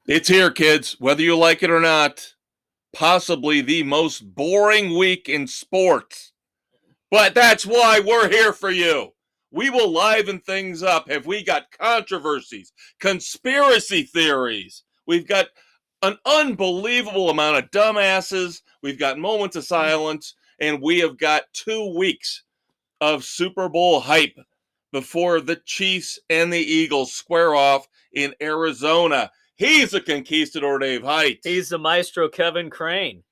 It's here, kids, whether you like it or not. Possibly the most boring week in sports. But that's why we're here for you. We will liven things up. Have we got controversies, conspiracy theories? We've got an unbelievable amount of dumbasses. We've got moments of silence. And we have got 2 weeks of Super Bowl hype before the Chiefs and the Eagles square off in Arizona. He's the Conquistador Dave Height. He's the Maestro Kevin Crane.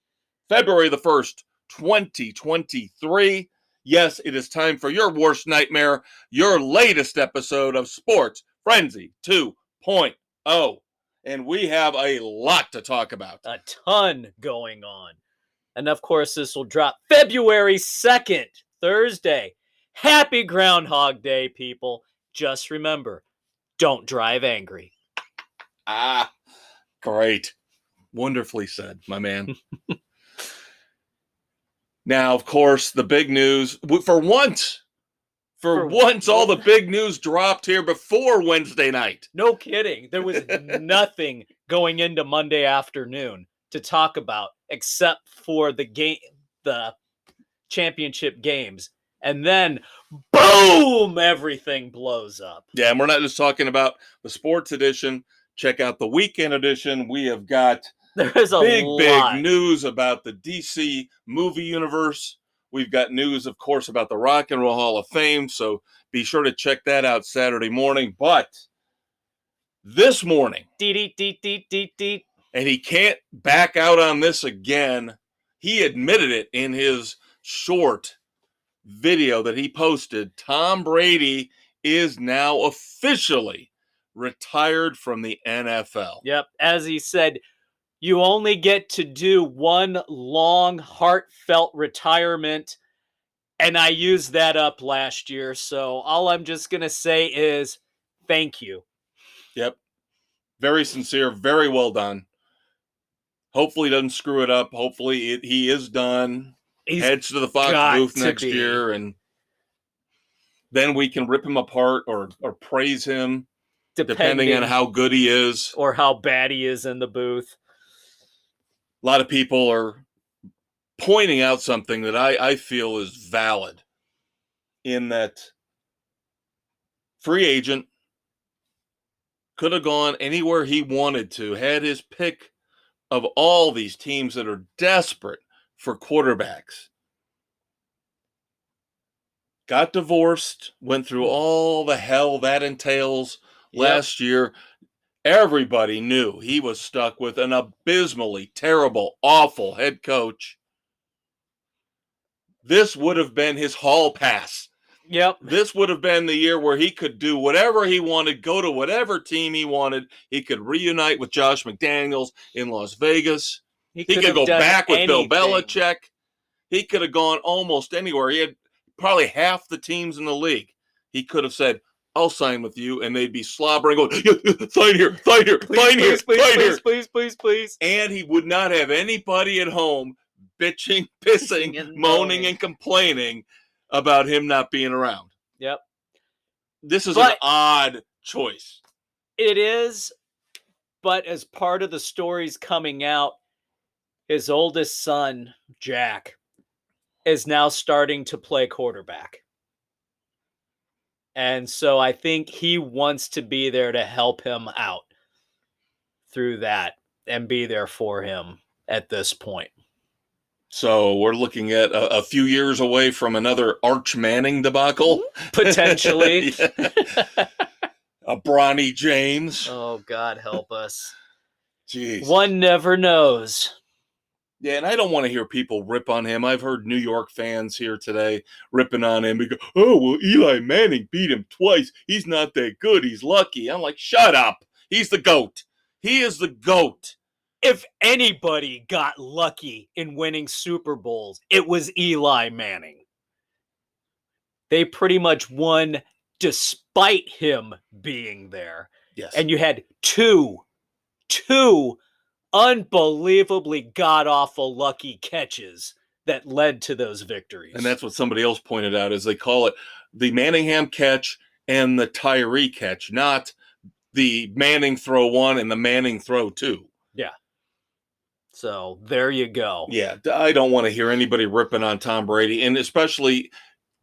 February the 1st, 2023. Yes, it is time for your worst nightmare, your latest episode of Sports Frenzy 2.0. And we have a lot to talk about. A ton going on. And of course, this will drop February 2nd, Thursday. Happy Groundhog Day, people. Just remember, don't drive angry. Ah, great. Wonderfully said, my man. Now, of course, the big news, for once, all the big news dropped here before Wednesday night. No kidding. There was nothing going into Monday afternoon to talk about except for the championship games. And then, boom, everything blows up. Yeah, and we're not just talking about the sports edition. Check out the weekend edition. We have got There's a big lot. news about the DC movie universe. We've got news, of course, about the Rock and Roll Hall of Fame. So be sure to check that out Saturday morning. But this morning, and he can't back out on this again. He admitted it in his short video that he posted. Tom Brady is now officially retired from the NFL. Yep. As he said, you only get to do one long, heartfelt retirement. And I used that up last year. So all I'm just going to say is thank you. Yep. Very sincere. Very well done. Hopefully he doesn't screw it up. Hopefully he is done. He heads to the Fox booth next year. And then we can rip him apart or praise him. Depending on how good he is. Or how bad he is in the booth. A lot of people are pointing out something that I feel is valid. In that free agent could have gone anywhere he wanted to. Had his pick of all these teams that are desperate for quarterbacks. Got divorced. Went through all the hell that entails. Last year, everybody knew he was stuck with an abysmally terrible, awful head coach. This would have been his hall pass. Yep. This would have been the year where he could do whatever he wanted, go to whatever team he wanted. He could reunite with Josh McDaniels in Las Vegas. He could go back with Bill Belichick. He could have gone almost anywhere. He had probably half the teams in the league. He could have said, I'll sign with you, and they'd be slobbering, going, sign here, please. And he would not have anybody at home bitching, pissing, and moaning, and complaining about him not being around. Yep. This is an odd choice. It is, but as part of the stories coming out, his oldest son, Jack, is now starting to play quarterback. And so I think he wants to be there to help him out through that and be there for him at this point. So we're looking at a few years away from another Arch Manning debacle. Potentially. A Bronny James. Oh, God help us. Jeez. One never knows. Yeah, and I don't want to hear people rip on him. I've heard New York fans here today ripping on him. Because, oh, well, Eli Manning beat him twice. He's not that good. He's lucky. I'm like, shut up. He's the GOAT. He is the GOAT. If anybody got lucky in winning Super Bowls, it was Eli Manning. They pretty much won despite him being there. Yes. And you had two unbelievably god-awful lucky catches that led to those victories. And that's what somebody else pointed out, is they call it the Manningham catch and the Tyree catch, not the Manning throw 1 and the Manning throw 2. Yeah. So there you go. Yeah, I don't want to hear anybody ripping on Tom Brady, and especially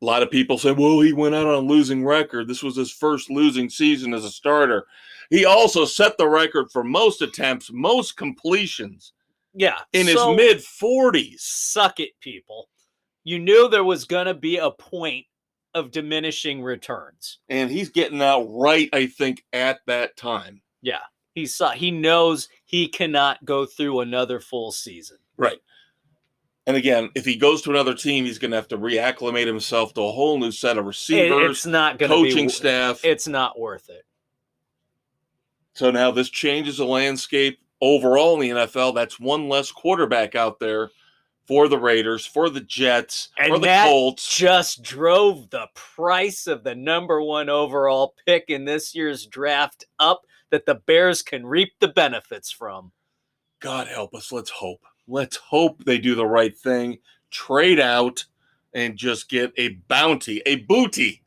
a lot of people say, well, he went out on a losing record. This was his first losing season as a starter. He also set the record for most attempts, most completions. Yeah. In his mid-40s. Suck it, people. You knew there was going to be a point of diminishing returns. And he's getting out right, I think, at that time. Yeah. He knows he cannot go through another full season. Right. And again, if he goes to another team, he's going to have to reacclimate himself to a whole new set of receivers, it's not going coaching staff. It's not worth it. So now this changes the landscape overall in the NFL. That's one less quarterback out there for the Raiders, for the Jets, and for the that Colts. Just drove the price of the number 1 overall pick in this year's draft up that the Bears can reap the benefits from. God help us. Let's hope. Let's hope they do the right thing, trade out, and just get a booty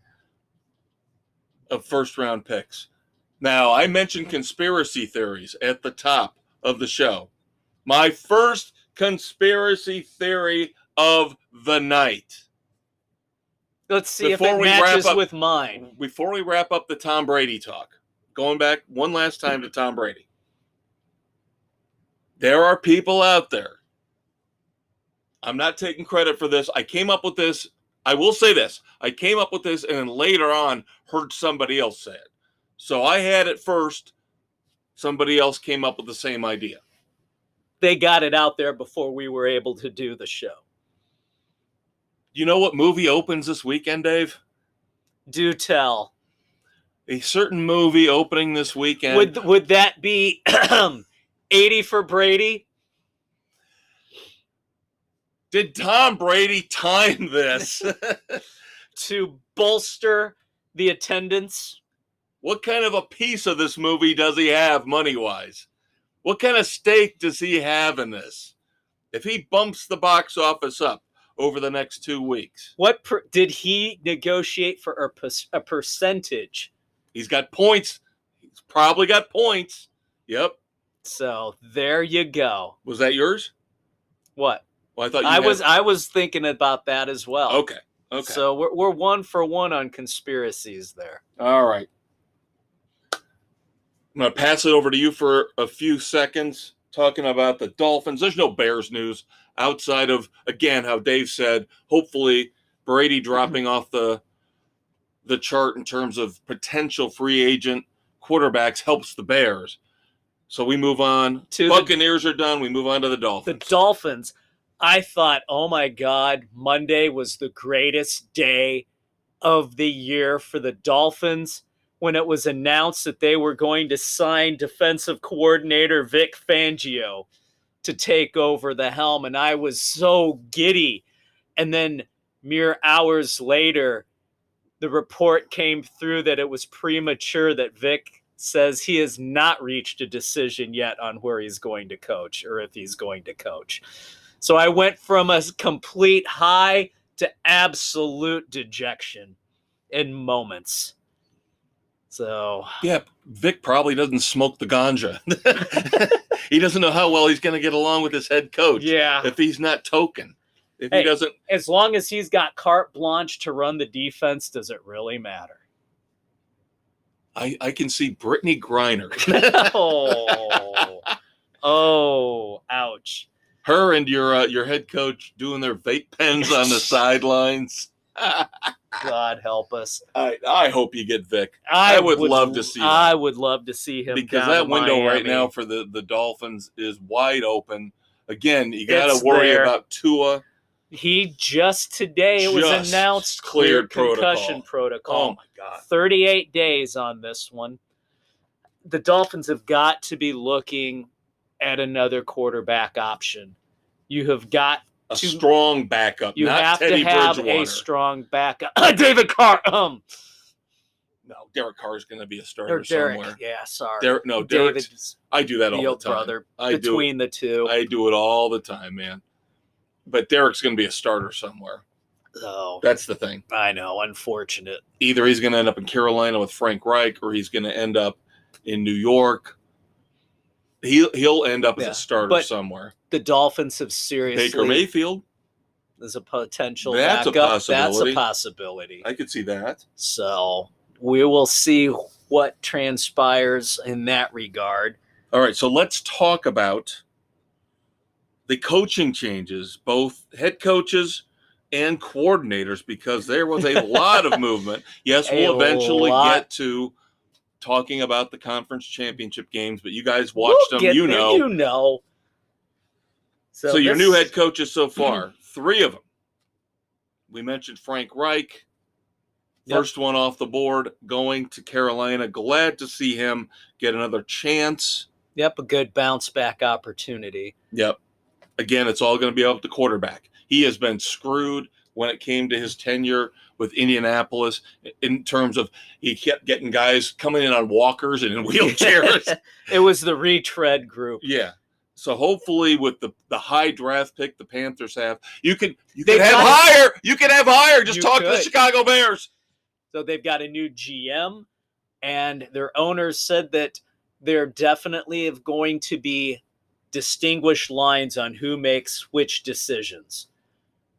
of first-round picks. Now, I mentioned conspiracy theories at the top of the show. My first conspiracy theory of the night. Let's see if it matches with mine. Before we wrap up the Tom Brady talk, going back one last time to Tom Brady. There are people out there. I'm not taking credit for this. I came up with this. I will say this. I came up with this and then later on heard somebody else say it. So I had it first. Somebody else came up with the same idea. They got it out there before we were able to do the show. You know what movie opens this weekend, Dave? Do tell. A certain movie opening this weekend. Would that be 80 for Brady? Did Tom Brady time this? To bolster the attendance? What kind of a piece of this movie does he have money-wise? What kind of stake does he have in this? If he bumps the box office up over the next 2 weeks. Did he negotiate for a percentage? He's got points. He's probably got points. Yep. So there you go. Was that yours? What? Well, I thought I was thinking about that as well. Okay. So we're 1 for 1 on conspiracies there. All right. I'm going to pass it over to you for a few seconds talking about the Dolphins. There's no Bears news outside of, again, how Dave said, hopefully Brady dropping off the chart in terms of potential free agent quarterbacks helps the Bears. So we move on. Buccaneers are done. We move on to the Dolphins. The Dolphins. I thought, oh my God, Monday was the greatest day of the year for the Dolphins when it was announced that they were going to sign defensive coordinator Vic Fangio to take over the helm. And I was so giddy. And then mere hours later, the report came through that it was premature, that Vic says he has not reached a decision yet on where he's going to coach or if he's going to coach. So I went from a complete high to absolute dejection in moments. So yeah, Vic probably doesn't smoke the ganja. He doesn't know how well he's going to get along with his head coach. Yeah, if he's not token, if he doesn't. As long as he's got carte blanche to run the defense, does it really matter? I can see Brittany Griner. Oh, ouch. Her and your head coach doing their vape pens on the sidelines. God help us. I hope you get Vic. I would love to see him. I would love to see him because down that window Miami right now for the Dolphins is wide open. Again, you got to worry about Tua. He just today it was announced cleared concussion protocol. Oh my God. 38 days on this one. The Dolphins have got to be looking at another quarterback option. You have got a strong backup. You not have Teddy to have Bridgewater. a strong backup. David Carr. No, Derek Carr is going to be a starter somewhere. Yeah, sorry. Derek. I do that all the time. Brother. Between the two, I do it all the time, man. But Derek's going to be a starter somewhere. Oh, that's the thing. I know. Unfortunate. Either he's going to end up in Carolina with Frank Reich, or he's going to end up in New York. He'll end up as a starter but somewhere. the Dolphins have seriously Baker Mayfield. There's a potential That's a backup. possibility. That's a possibility. I could see that. So we will see what transpires in that regard. All right, so let's talk about the coaching changes, both head coaches and coordinators, because there was a lot of movement. Yes, we'll eventually get to talking about the conference championship games, but you guys watched them, you know. So your new head coaches so far, 3 of them. We mentioned Frank Reich, first one off the board, going to Carolina. Glad to see him get another chance. Yep, a good bounce back opportunity. Yep. Again, it's all going to be up to quarterback. He has been screwed when it came to his tenure with Indianapolis in terms of he kept getting guys coming in on walkers and in wheelchairs. It was the retread group. Yeah. So hopefully with the high draft pick the Panthers have, you could have higher. You could have higher. Just talk to the Chicago Bears. So they've got a new GM, and their owners said that there definitely going to be distinguished lines on who makes which decisions.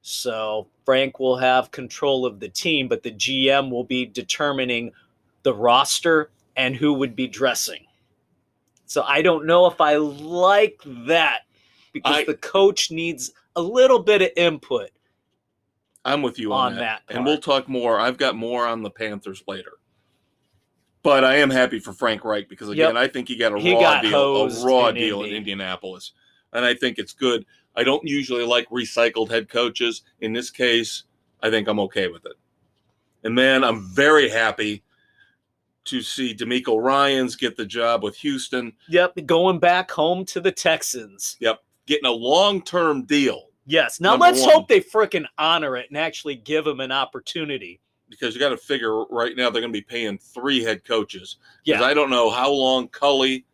So Frank will have control of the team, but the GM will be determining the roster and who would be dressing. So I don't know if I like that, because the coach needs a little bit of input. I'm with you on that. And we'll talk more. I've got more on the Panthers later. But I am happy for Frank Reich because, again, I think he got a raw deal in Indianapolis. And I think it's good. I don't usually like recycled head coaches. In this case, I think I'm okay with it. And, man, I'm very happy to see D'Amico Ryans get the job with Houston. Yep, going back home to the Texans. Yep, getting a long-term deal. Yes, now let's hope they frickin' honor it and actually give him an opportunity. Because you got to figure right now they're going to be paying 3 head coaches. Because I don't know how long Cully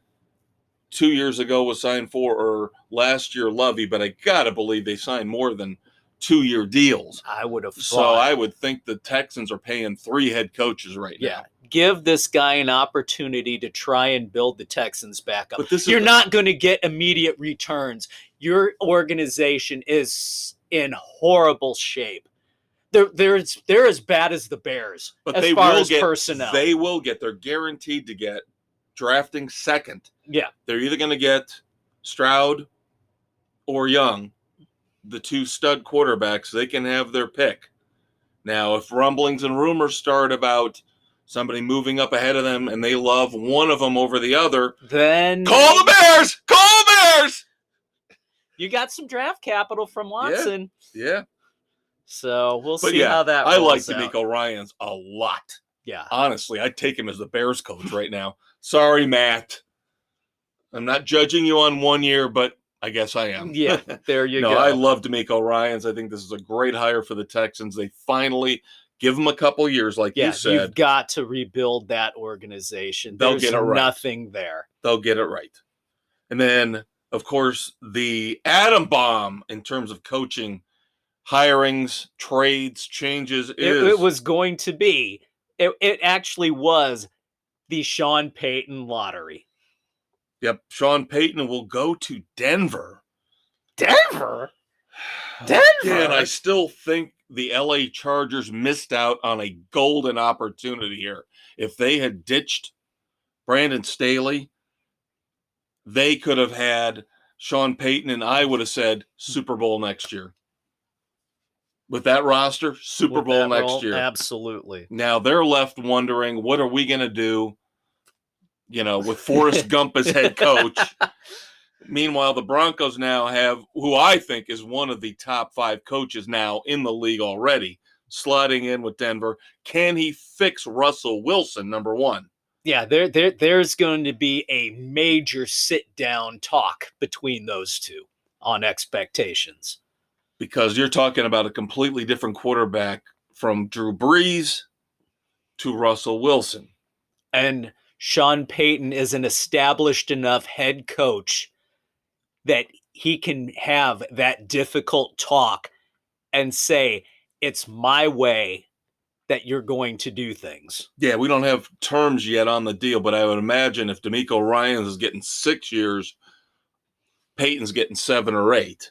2 years ago was signed for, or last year Lovey, but I got to believe they signed more than 2-year deals. I would have thought. So I would think the Texans are paying 3 head coaches right now. Yeah, give this guy an opportunity to try and build the Texans back up. But you're not going to get immediate returns. Your organization is in horrible shape. They're as bad as the Bears, but as far as personnel. They're guaranteed to get drafting second. Yeah. They're either going to get Stroud or Young, the 2 stud quarterbacks. They can have their pick. Now, if rumblings and rumors start about somebody moving up ahead of them and they love one of them over the other, then call the Bears! Call the Bears! You got some draft capital from Watson. Yeah. So we'll see how that rolls I like D'Amico Ryans a lot. Yeah. Honestly, I'd take him as the Bears coach right now. Sorry, Matt. I'm not judging you on 1 year, but I guess I am. Yeah, there you go. I love D'Amico Ryans. I think this is a great hire for the Texans. They finally give them a couple years, like you said. You've got to rebuild that organization. They'll get it right. Nothing there. They'll get it right. And then, of course, the atom bomb in terms of coaching, hirings, trades, changes is... It was going to be. It actually was the Sean Payton lottery. Yep, Sean Payton will go to Denver. Denver? And I still think the LA Chargers missed out on a golden opportunity here. If they had ditched Brandon Staley, they could have had Sean Payton, and I would have said Super Bowl next year. With that roster, Super Bowl next year. Absolutely. Now they're left wondering, what are we going to do, with Forrest Gump as head coach? Meanwhile, the Broncos now have, who I think is one of the top 5 coaches now in the league already, slotting in with Denver. Can he fix Russell Wilson, number 1? Yeah, there's going to be a major sit-down talk between those two on expectations. Because you're talking about a completely different quarterback from Drew Brees to Russell Wilson. And Sean Payton is an established enough head coach that he can have that difficult talk and say, it's my way that you're going to do things. Yeah, we don't have terms yet on the deal, but I would imagine if D'Amico Ryans is getting 6 years, Peyton's getting 7 or 8.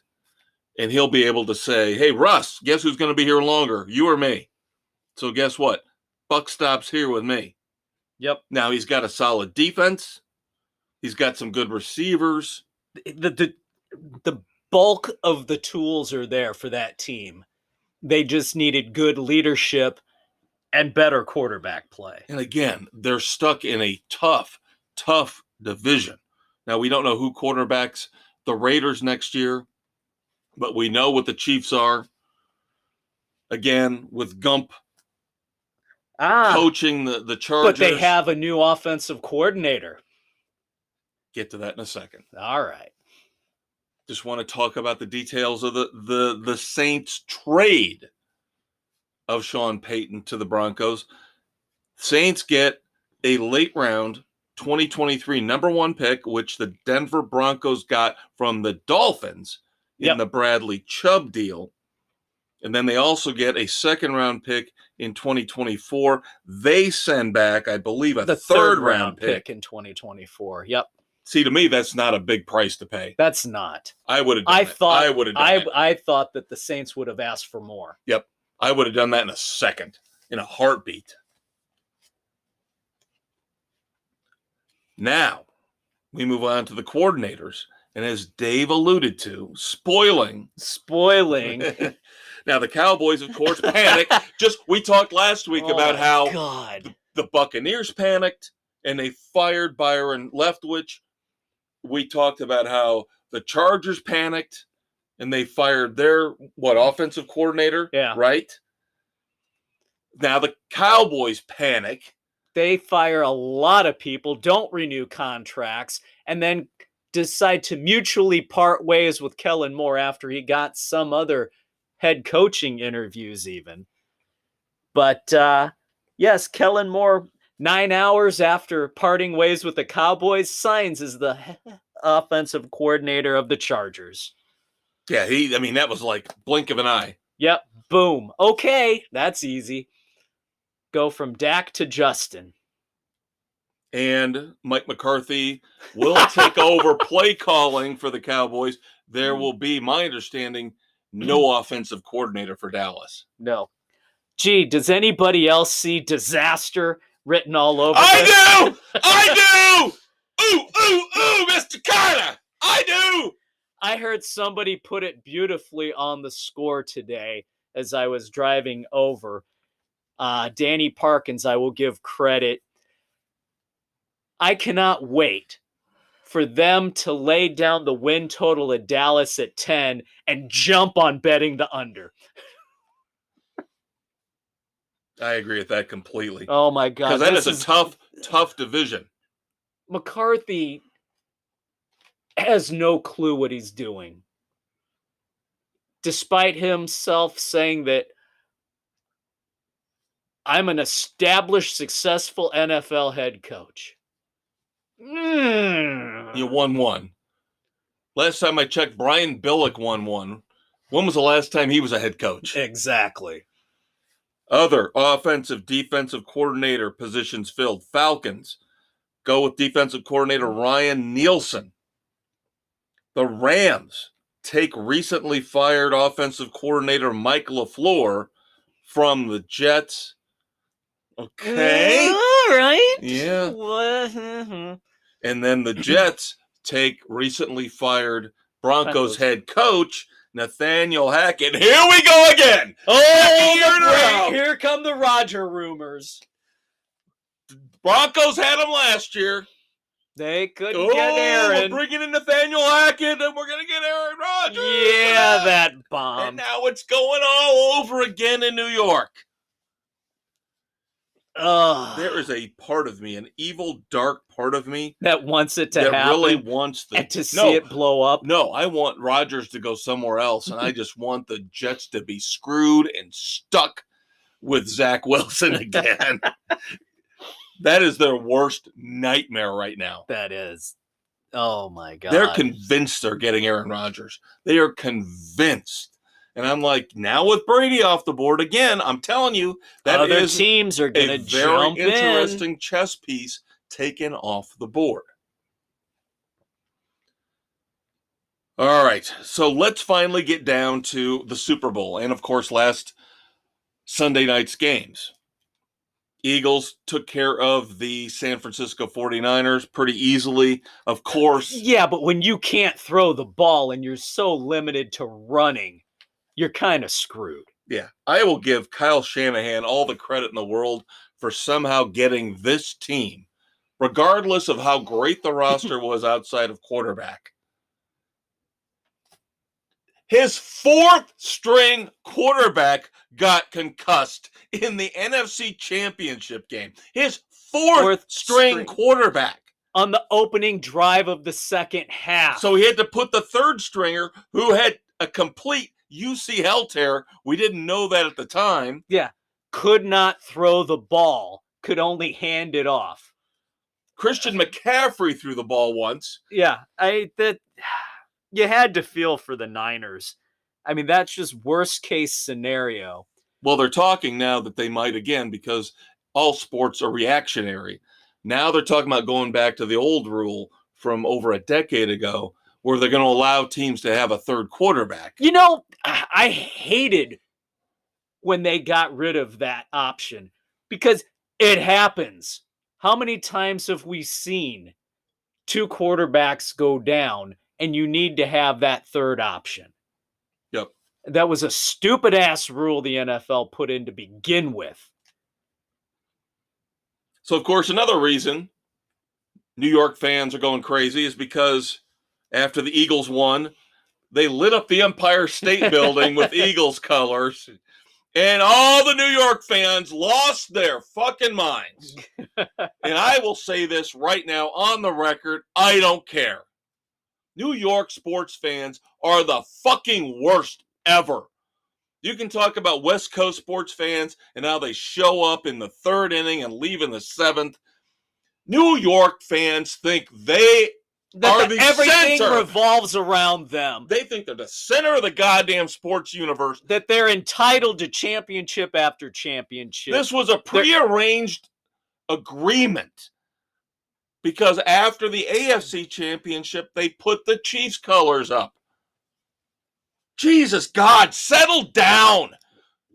And he'll be able to say, hey, Russ, guess who's going to be here longer? You or me? So guess what? Buck stops here with me. Yep. Now he's got a solid defense. He's got some good receivers. The bulk of the tools are there for that team. They just needed good leadership and better quarterback play. And again, they're stuck in a tough division. Now, we don't know who quarterbacks the Raiders next year, but we know what the Chiefs are. Again, with Gump coaching the Chargers. But they have a new offensive coordinator. Get to that in a second. All right. Just want to talk about the details of the Saints trade of Sean Payton to the Broncos. Saints get a late round 2023 number 1 pick, which the Denver Broncos got from the Dolphins in the Bradley Chubb deal. And then they also get a second round pick in 2024. They send back, I believe, a third round pick in 2024. Yep. See, to me, that's not a big price to pay. That's not. I would have done it. I would have done it. I thought that the Saints would have asked for more. Yep. I would have done that in a second, in a heartbeat. Now, we move on to the coordinators. And as Dave alluded to, spoiling. Now, the Cowboys, of course, panic. We talked last week about how the Buccaneers panicked and they fired Byron Leftwich. We talked about how the Chargers panicked and they fired their, offensive coordinator? Yeah. Right? Now, the Cowboys panic. They fire a lot of people, don't renew contracts, and then decide to mutually part ways with Kellen Moore after he got some other head coaching interviews even. But yes, Kellen Moore, 9 hours after parting ways with the Cowboys, signs as the offensive coordinator of the Chargers. Yeah, that was like blink of an eye. Yep, boom. Okay, that's easy. Go from Dak to Justin. And Mike McCarthy will take over play calling for the Cowboys. There will be, my understanding, no offensive coordinator for Dallas. No. Gee, does anybody else see disaster written all over I do! I do! Ooh, Mr. Carter! I do! I heard somebody put it beautifully on the score today as I was driving over. Danny Parkins, I will give credit. I cannot wait for them to lay down the win total at Dallas at 10 and jump on betting the under. I agree with that completely. Oh, my God. Because that is a tough division. McCarthy has no clue what he's doing. Despite himself saying that I'm an established, successful NFL head coach. You 1-1. Last time I checked, Brian Billick 1-1. When was the last time he was a head coach? Exactly. Other offensive, defensive coordinator positions filled. Falcons go with defensive coordinator Ryan Nielsen. The Rams take recently fired offensive coordinator Mike LaFleur from the Jets. Okay. All right. Yeah. And then the Jets take recently fired Broncos head coach Nathaniel Hackett. Here we go again. Oh, here come the Roger rumors. Broncos had him last year. They couldn't get Aaron. We're bringing in Nathaniel Hackett, and we're going to get Aaron Rodgers. Yeah, that bomb. And now it's going all over again in New York. There is a part of me, an evil, dark part of me, that wants it to that happen. Really wants and to see it blow up. No, I want Rodgers to go somewhere else, and I just want the Jets to be screwed and stuck with Zach Wilson again. That is their worst nightmare right now. That is. Oh, my God. They're convinced they're getting Aaron Rodgers. They are convinced And I'm like, now with Brady off the board again, I'm telling you, that Other is teams are going a to very jump in. interesting chess piece taken off the board. All right, so let's finally get down to the Super Bowl and, of course, last Sunday night's games. Eagles took care of the San Francisco 49ers pretty easily, of course. Yeah, but when you can't throw the ball and you're so limited to running, you're kind of screwed. Yeah, I will give Kyle Shanahan all the credit in the world for somehow getting this team, regardless of how great the roster was outside of quarterback. His fourth string quarterback got concussed in the NFC Championship game. His fourth string quarterback. On the opening drive of the second half. So he had to put the third stringer, who had a complete UCL tear. We didn't know that at the time. Yeah. Could not throw the ball. Could only hand it off. Christian McCaffrey threw the ball once. Yeah. You had to feel for the Niners. I mean, that's just worst case scenario. Well, they're talking now that they might again, because all sports are reactionary. Now they're talking about going back to the old rule from over a decade ago, where they're going to allow teams to have a third quarterback. You know, I hated when they got rid of that option because it happens. How many times have we seen two quarterbacks go down and you need to have that third option? Yep. That was a stupid ass rule the NFL put in to begin with. So, of course, another reason New York fans are going crazy is because after the Eagles won, they lit up the Empire State Building with Eagles colors, and all the New York fans lost their fucking minds. And I will say this right now on the record, I don't care. New York sports fans are the fucking worst ever. You can talk about West Coast sports fans and how they show up in the third inning and leave in the seventh. New York fans think they are the everything center. Revolves around them. They think they're the center of the goddamn sports universe. That they're entitled to championship after championship. This was a prearranged agreement. Because after the AFC championship, they put the Chiefs colors up. Jesus God, settle down.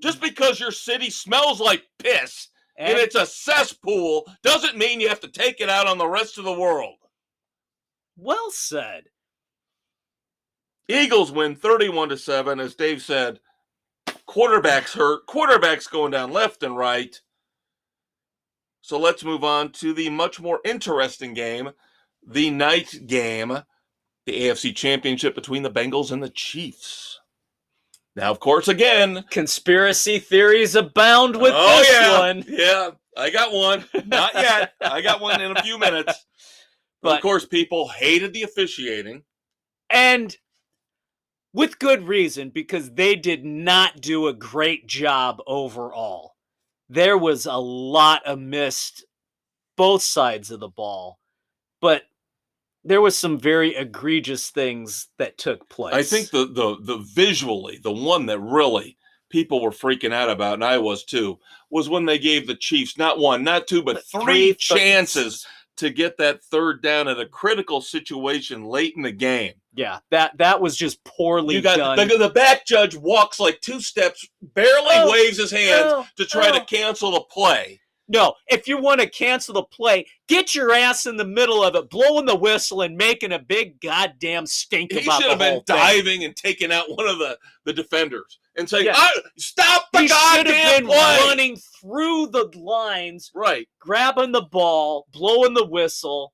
Just because your city smells like piss and it's a cesspool doesn't mean you have to take it out on the rest of the world. Well said. Eagles win 31-7. As Dave said, quarterbacks hurt. Quarterbacks going down left and right. So let's move on to the much more interesting game, the night game, the AFC Championship between the Bengals and the Chiefs. Now, of course, again, conspiracy theories abound with this one. Yeah, I got one. Not yet. I got one in a few minutes. But of course, people hated the officiating. And with good reason, because they did not do a great job overall. There was a lot of missed both sides of the ball, but there was some very egregious things that took place. I think the visually, the one that really people were freaking out about, and I was too, was when they gave the Chiefs not one, not two, but three chances to get that third down at a critical situation late in the game. Yeah, that was just poorly done. The back judge walks like 2 steps, barely waves his hands to try to cancel the play. No, if you want to cancel the play, get your ass in the middle of it, blowing the whistle and making a big goddamn stink about the whole thing. He should have been diving and taking out one of the defenders and saying, stop the goddamn play! He should have been running through the lines, right, grabbing the ball, blowing the whistle,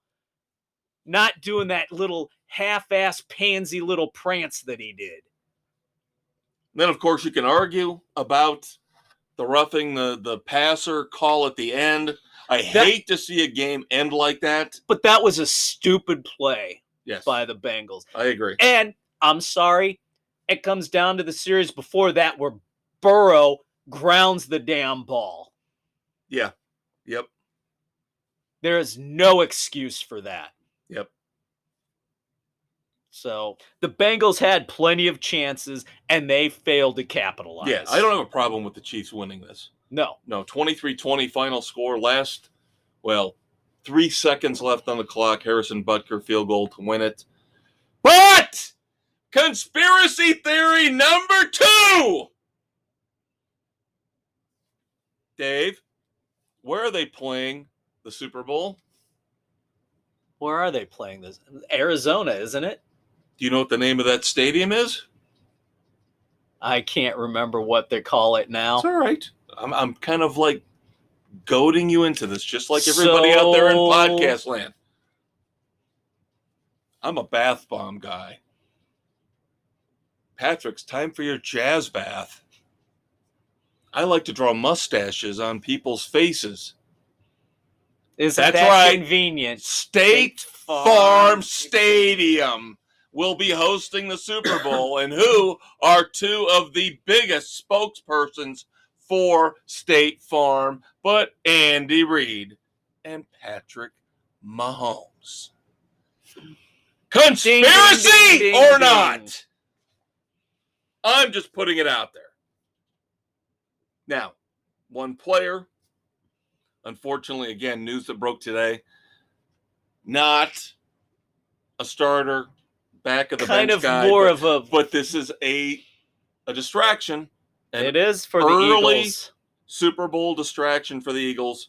not doing that little half-ass pansy little prance that he did. Then, of course, you can argue about the roughing the passer call at the end. I hate to see a game end like that. But that was a stupid play by the Bengals. I agree. And I'm sorry, it comes down to the series before that where Burrow grounds the damn ball. Yeah. Yep. There is no excuse for that. Yep. So the Bengals had plenty of chances, and they failed to capitalize. Yeah, I don't have a problem with the Chiefs winning this. No. No, 23-20 final score. 3 seconds left on the clock. Harrison Butker field goal to win it. But conspiracy theory number 2. Dave, where are they playing the Super Bowl? Where are they playing this? Arizona, isn't it? Do you know what the name of that stadium is? I can't remember what they call it now. It's all right. I'm kind of like goading you into this, just like everybody out there in podcast land. I'm a bath bomb guy. Patrick's time for your jazz bath. I like to draw mustaches on people's faces. Isn't that convenient? State Farm Stadium will be hosting the Super Bowl, and who are 2 of the biggest spokespersons for State Farm but Andy Reid and Patrick Mahomes? Conspiracy ding, ding, or ding. not? I'm just putting it out there. Now, one player, unfortunately, again, news that broke today, not a starter, back of the bench guy. But this is a distraction. It is for the Eagles. Super Bowl distraction for the Eagles.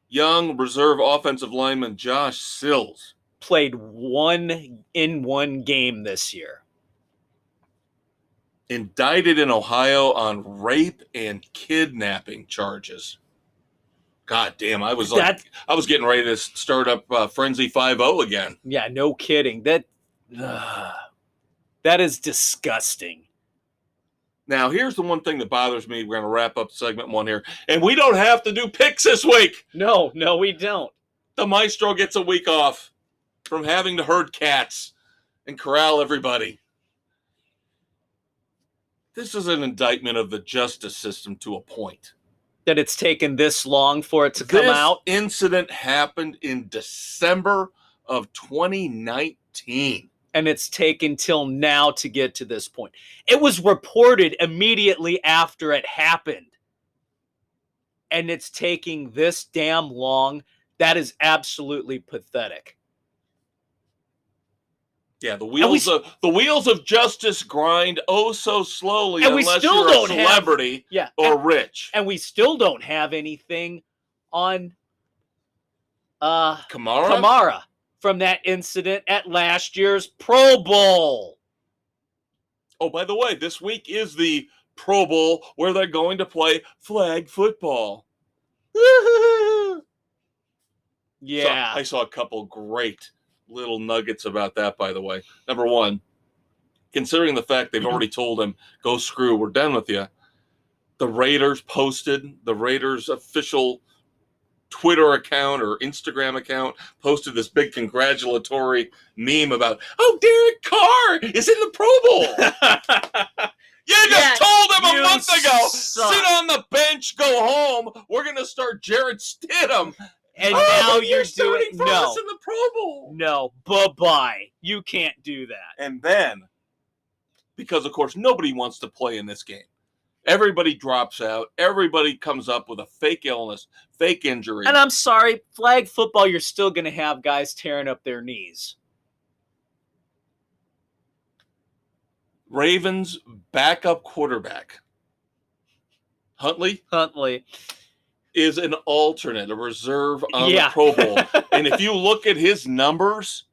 Young reserve offensive lineman Josh Sills played one game this year. Indicted in Ohio on rape and kidnapping charges. God damn, I was getting ready to start up Frenzy 5-0 again. Yeah, no kidding. That is disgusting. Now, here's the one thing that bothers me. We're going to wrap up segment 1 here. And we don't have to do picks this week. No, we don't. The Maestro gets a week off from having to herd cats and corral everybody. This is an indictment of the justice system to a point. That it's taken this long for it to come out? This incident happened in December of 2019. And it's taken till now to get to this point. It was reported immediately after it happened. And it's taking this damn long. That is absolutely pathetic. Yeah, the wheels of justice grind oh so slowly unless you're a celebrity or rich. And we still don't have anything on Kamara from that incident at last year's Pro Bowl. Oh, by the way, this week is the Pro Bowl where they're going to play flag football. Yeah. I saw a couple great little nuggets about that, by the way. Number 1, considering the fact they've already told him, go screw, we're done with you. The Raiders official Twitter account or Instagram account posted this big congratulatory meme about, oh, Derek Carr is in the Pro Bowl. You just told him a month ago, sit on the bench, go home. We're going to start Jarrett Stidham. And now you're doing for us in the Pro Bowl. No, bye-bye. You can't do that. And then, because of course nobody wants to play in this game, everybody drops out. Everybody comes up with a fake illness, fake injury. And I'm sorry, flag football, you're still going to have guys tearing up their knees. Ravens backup quarterback, Huntley, is an alternate, a reserve on the Pro Bowl. And if you look at his numbers,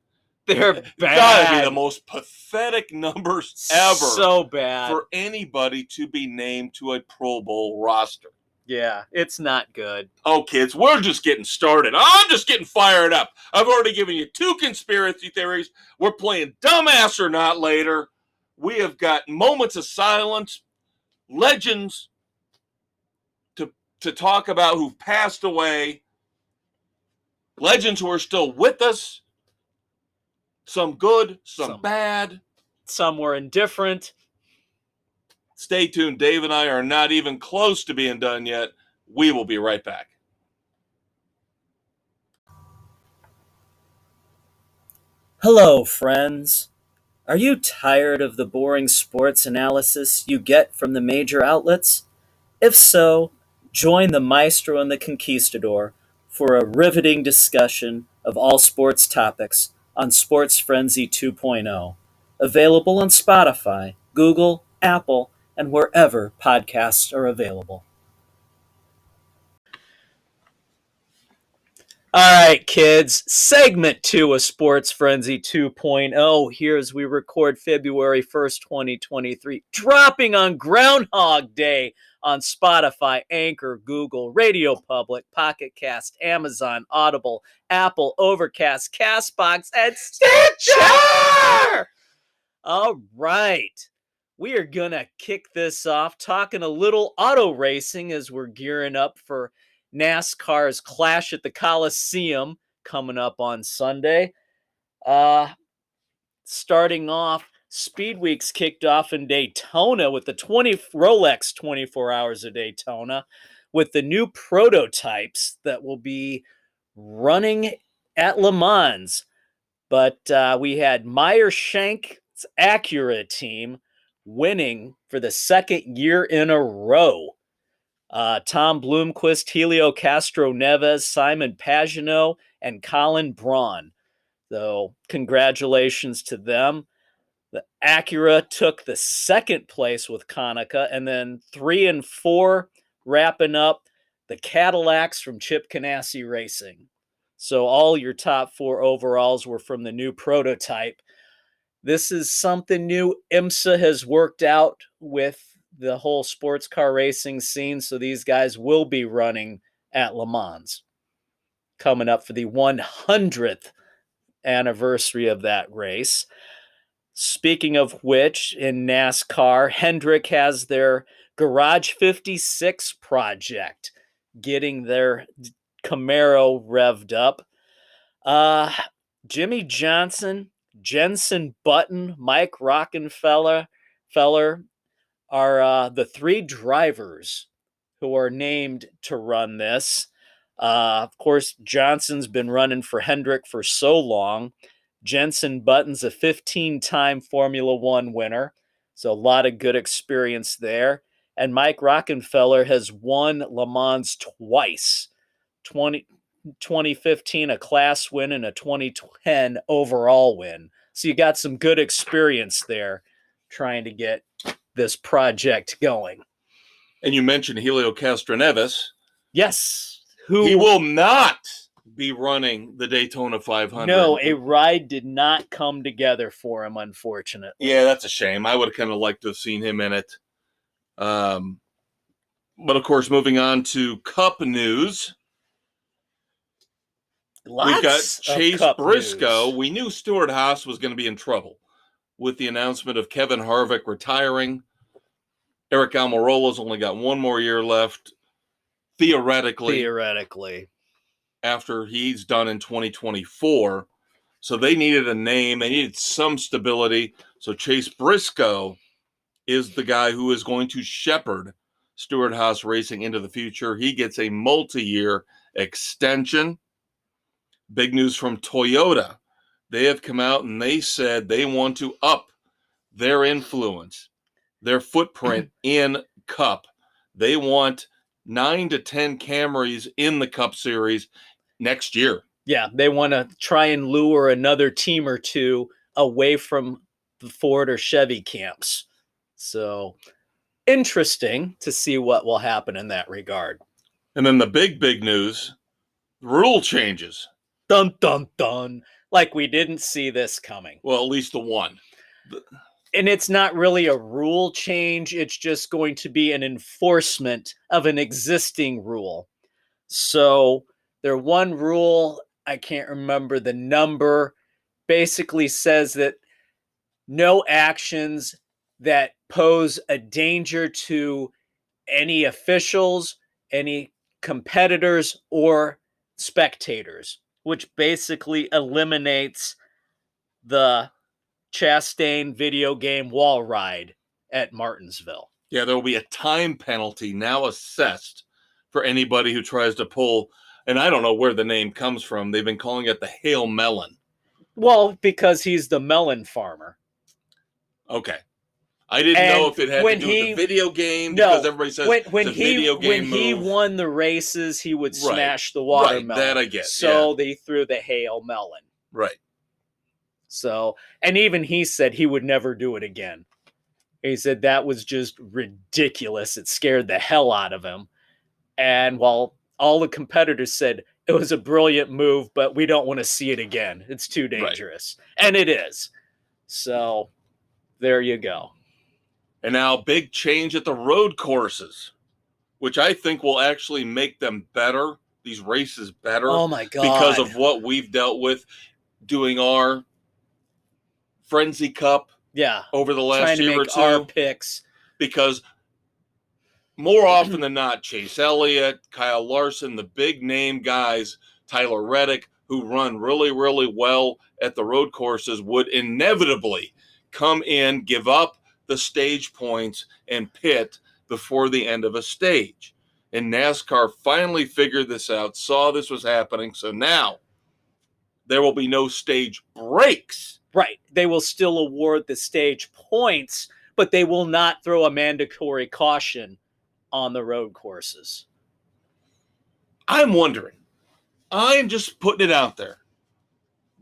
they're bad. Gotta be the most pathetic numbers ever. So bad. For anybody to be named to a Pro Bowl roster. Yeah, it's not good. Oh, kids, we're just getting started. I'm just getting fired up. I've already given you 2 conspiracy theories. We're playing dumbass or not later. We have got moments of silence, legends to talk about who've passed away, legends who are still with us, some good, some bad. Some were indifferent. Stay tuned. Dave and I are not even close to being done yet. We will be right back. Hello, friends. Are you tired of the boring sports analysis you get from the major outlets? If so, join the Maestro and the Conquistador for a riveting discussion of all sports topics on Sports Frenzy 2.0. Available on Spotify, Google, Apple, and wherever podcasts are available. All right, kids, segment 2 of Sports Frenzy 2.0. Here as we record February 1st, 2023, dropping on Groundhog Day on Spotify, Anchor, Google, Radio Public, Pocket Cast, Amazon, Audible, Apple, Overcast, Castbox, and Stitcher! All right. We are going to kick this off talking a little auto racing as we're gearing up for NASCAR's Clash at the Coliseum coming up on Sunday. Starting off, Speed Week's kicked off in Daytona with the Rolex 24 Hours of Daytona with the new prototypes that will be running at Le Mans. But we had Meyer Shank's Acura team winning for the second year in a row. Tom Bloomquist, Helio Castro Neves, Simon Pagenaud, and Colin Braun. So congratulations to them. The Acura took the second place with Konica, and then 3 and 4 wrapping up the Cadillacs from Chip Ganassi Racing. So all your top 4 overalls were from the new prototype. This is something new IMSA has worked out with the whole sports car racing scene. So these guys will be running at Le Mans coming up for the 100th anniversary of that race. Speaking of which, in NASCAR, Hendrick has their Garage 56 project, getting their Camaro revved up. Jimmy Johnson, Jenson Button, Mike Rockenfeller are the 3 drivers who are named to run this. Of course, Johnson's been running for Hendrick for so long. Jenson Button's a 15-time Formula One winner, so a lot of good experience there. And Mike Rockenfeller has won Le Mans twice. 2015 a class win and a 2010 overall win. So you got some good experience there trying to get this project going. And you mentioned Helio Castroneves. Yes. He will not be running the Daytona 500. No, a ride did not come together for him, unfortunately. Yeah, that's a shame. I would have kind of liked to have seen him in it. But of course, moving on to Cup news. We got Chase Briscoe. News. We knew Stewart Haas was going to be in trouble with the announcement of Kevin Harvick retiring. Eric Almirola's only got 1 more year left, theoretically, after he's done in 2024. So they needed a name. They needed some stability. So Chase Briscoe is the guy who is going to shepherd Stewart Haas Racing into the future. He gets a multi-year extension. Big news from Toyota. They have come out and they said they want to up their influence, their footprint in Cup. They want 9 to 10 Camrys in the Cup Series next year. Yeah, they want to try and lure another team or two away from the Ford or Chevy camps. So interesting to see what will happen in that regard. And then the big news, rule changes. Dun, dun, dun. Like we didn't see this coming. Well, at least the one. And it's not really a rule change. It's just going to be an enforcement of an existing rule. So their one rule, I can't remember the number, basically says that no actions that pose a danger to any officials, any competitors, or spectators, which basically eliminates the Chastain video game wall ride at Martinsville. Yeah, there will be a time penalty now assessed for anybody who tries to pull, and I don't know where the name comes from. They've been calling it the Hail Melon. Well, because he's the melon farmer. Okay. I didn't know if it had to do with the video game because everybody says it's a video game when he won the races, he would smash the Right, watermelon. that I get. So they threw the hail melon. Right. So, and even he said he would never do it again. He said that was just ridiculous. It scared the hell out of him. And while all the competitors said it was a brilliant move, but we don't want to see it again. It's too dangerous. Right. And it is. So there you go. And now big change at the road courses, which I think will actually make them better, these races better. Oh my God. Because of what we've dealt with doing our Frenzy Cup over the last year or two. Our picks. Because more often than not, Chase Elliott, Kyle Larson, the big name guys, Tyler Reddick, who run really, really well at the road courses, would inevitably come in, give up the stage points, and pit before the end of a stage. And NASCAR finally figured this out, saw this was happening, so now there will be no stage breaks. Right. They will still award the stage points, but they will not throw a mandatory caution on the road courses. I'm wondering, I'm just putting it out there,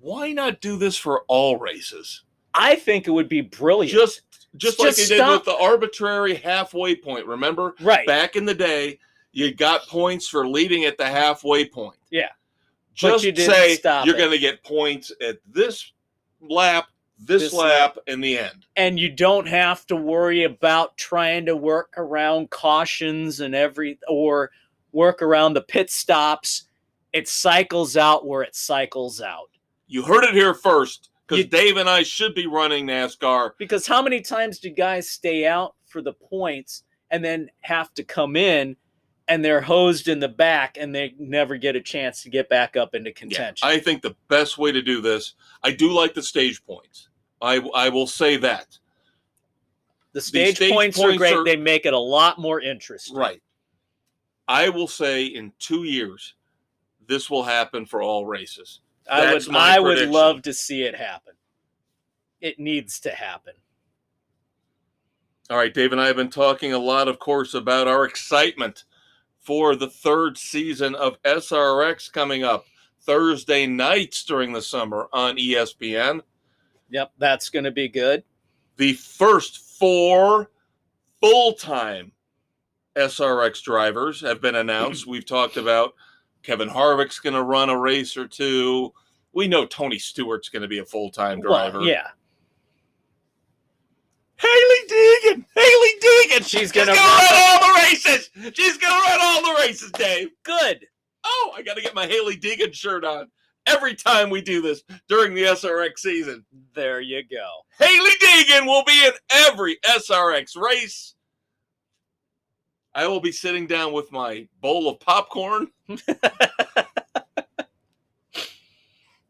why not do this for all races? I think it would be brilliant. Just like they did with the arbitrary halfway point, remember? Right. Back in the day, you got points for leading at the halfway point. Yeah. Just say you're going to get points at this lap, this lap, and the end. And you don't have to worry about trying to work around cautions and or work around the pit stops. It cycles out where it cycles out. You heard it here first. Because Dave and I should be running NASCAR. Because how many times do guys stay out for the points and then have to come in and they're hosed in the back and they never get a chance to get back up into contention? Yeah, I think the best way to do this, I do like the stage points. I will say that. The stage points are great. They make it a lot more interesting. Right. I will say in 2 years, this will happen for all races. I would love to see it happen. It needs to happen. All right, Dave and I have been talking a lot, of course, about our excitement for the third season of SRX coming up Thursday nights during the summer on ESPN. Yep, that's going to be good. The first 4 full-time SRX drivers have been announced. We've talked about Kevin Harvick's going to run a race or two. We know Tony Stewart's going to be a full-time driver. Well, yeah. Hailie Deegan. She's going to run all the races. She's going to run all the races, Dave. Good. Oh, I got to get my Hailie Deegan shirt on every time we do this during the SRX season. There you go. Hailie Deegan will be in every SRX race. I will be sitting down with my bowl of popcorn, a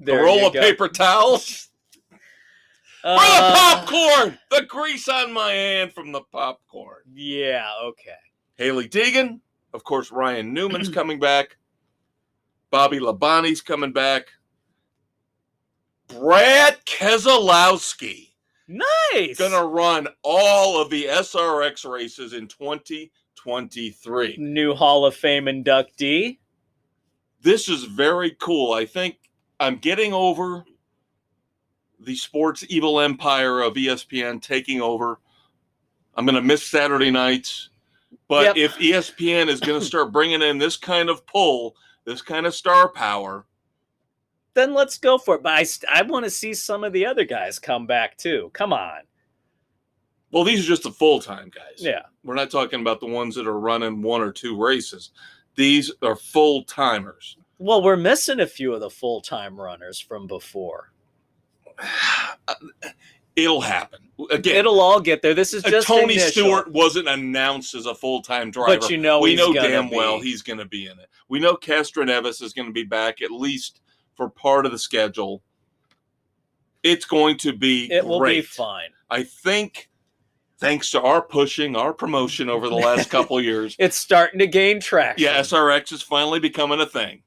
roll of paper towels. For the popcorn! The grease on my hand from the popcorn. Yeah, okay. Hailie Deegan. Of course, Ryan Newman's coming back. Bobby Labonte's coming back. Brad Keselowski. Nice. Gonna run all of the SRX races in 2023. New Hall of Fame inductee. This is very cool. I think I'm getting over the sports evil empire of ESPN taking over. I'm going to miss Saturday nights. But if ESPN is going to start bringing in this kind of pull, this kind of star power, then let's go for it. But I want to see some of the other guys come back too. Come on. Well, these are just the full-time guys. Yeah. We're not talking about the ones that are running 1 or 2 races. These are full-timers. Well, we're missing a few of the full-time runners from before. It'll happen. Again, it'll all get there. This is just Tony initial. Stewart wasn't announced as a full-time driver. But we know damn well he's going to be in it. We know Castroneves is going to be back at least for part of the schedule. It's going to be It will great. be fine. I think, thanks to our pushing, our promotion over the last couple of years, it's starting to gain traction. Yeah, SRX is finally becoming a thing.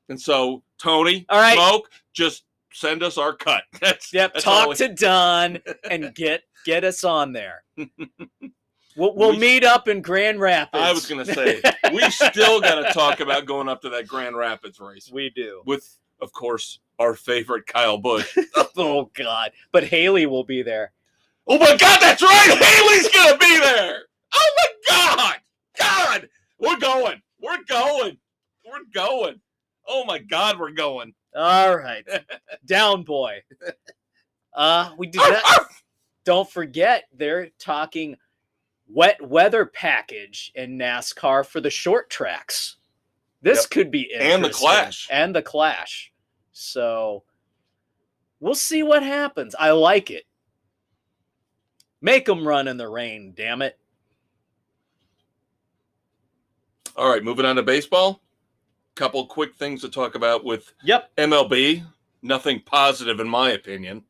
And so, Tony, all right. Smoke, just send us our cut. That's talk to Don and get us on there. We'll meet up in Grand Rapids. I was going to say, we still got to talk about going up to that Grand Rapids race. We do. With, of course, our favorite Kyle Busch. Oh, God. But Haley will be there. Oh, my God, that's right. Haley's going to be there. Oh, my God. God. We're going. We're going. We're going. Oh, my God, we're going. All right. Down, boy. We did that. Don't forget, they're talking wet weather package in NASCAR for the short tracks. This could be interesting. And the Clash. So we'll see what happens. I like it. Make them run in the rain, damn it. All right, moving on to baseball. Couple quick things to talk about with MLB. Nothing positive in my opinion.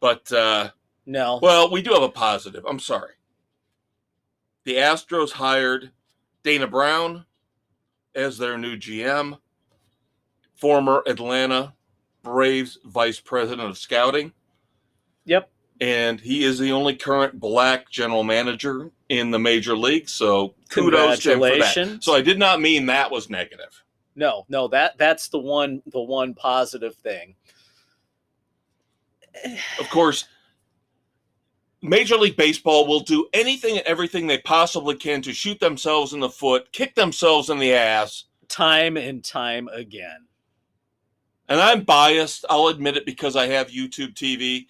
But no. Well, we do have a positive. I'm sorry. The Astros hired Dana Brown as their new GM, former Atlanta Braves vice president of scouting. Yep. And he is the only current black general manager in the major league. So kudos to him for that. So I did not mean that was negative. No, that's the one positive thing. Of course, Major League Baseball will do anything and everything they possibly can to shoot themselves in the foot, kick themselves in the ass. Time and time again. And I'm biased, I'll admit it, because I have YouTube TV.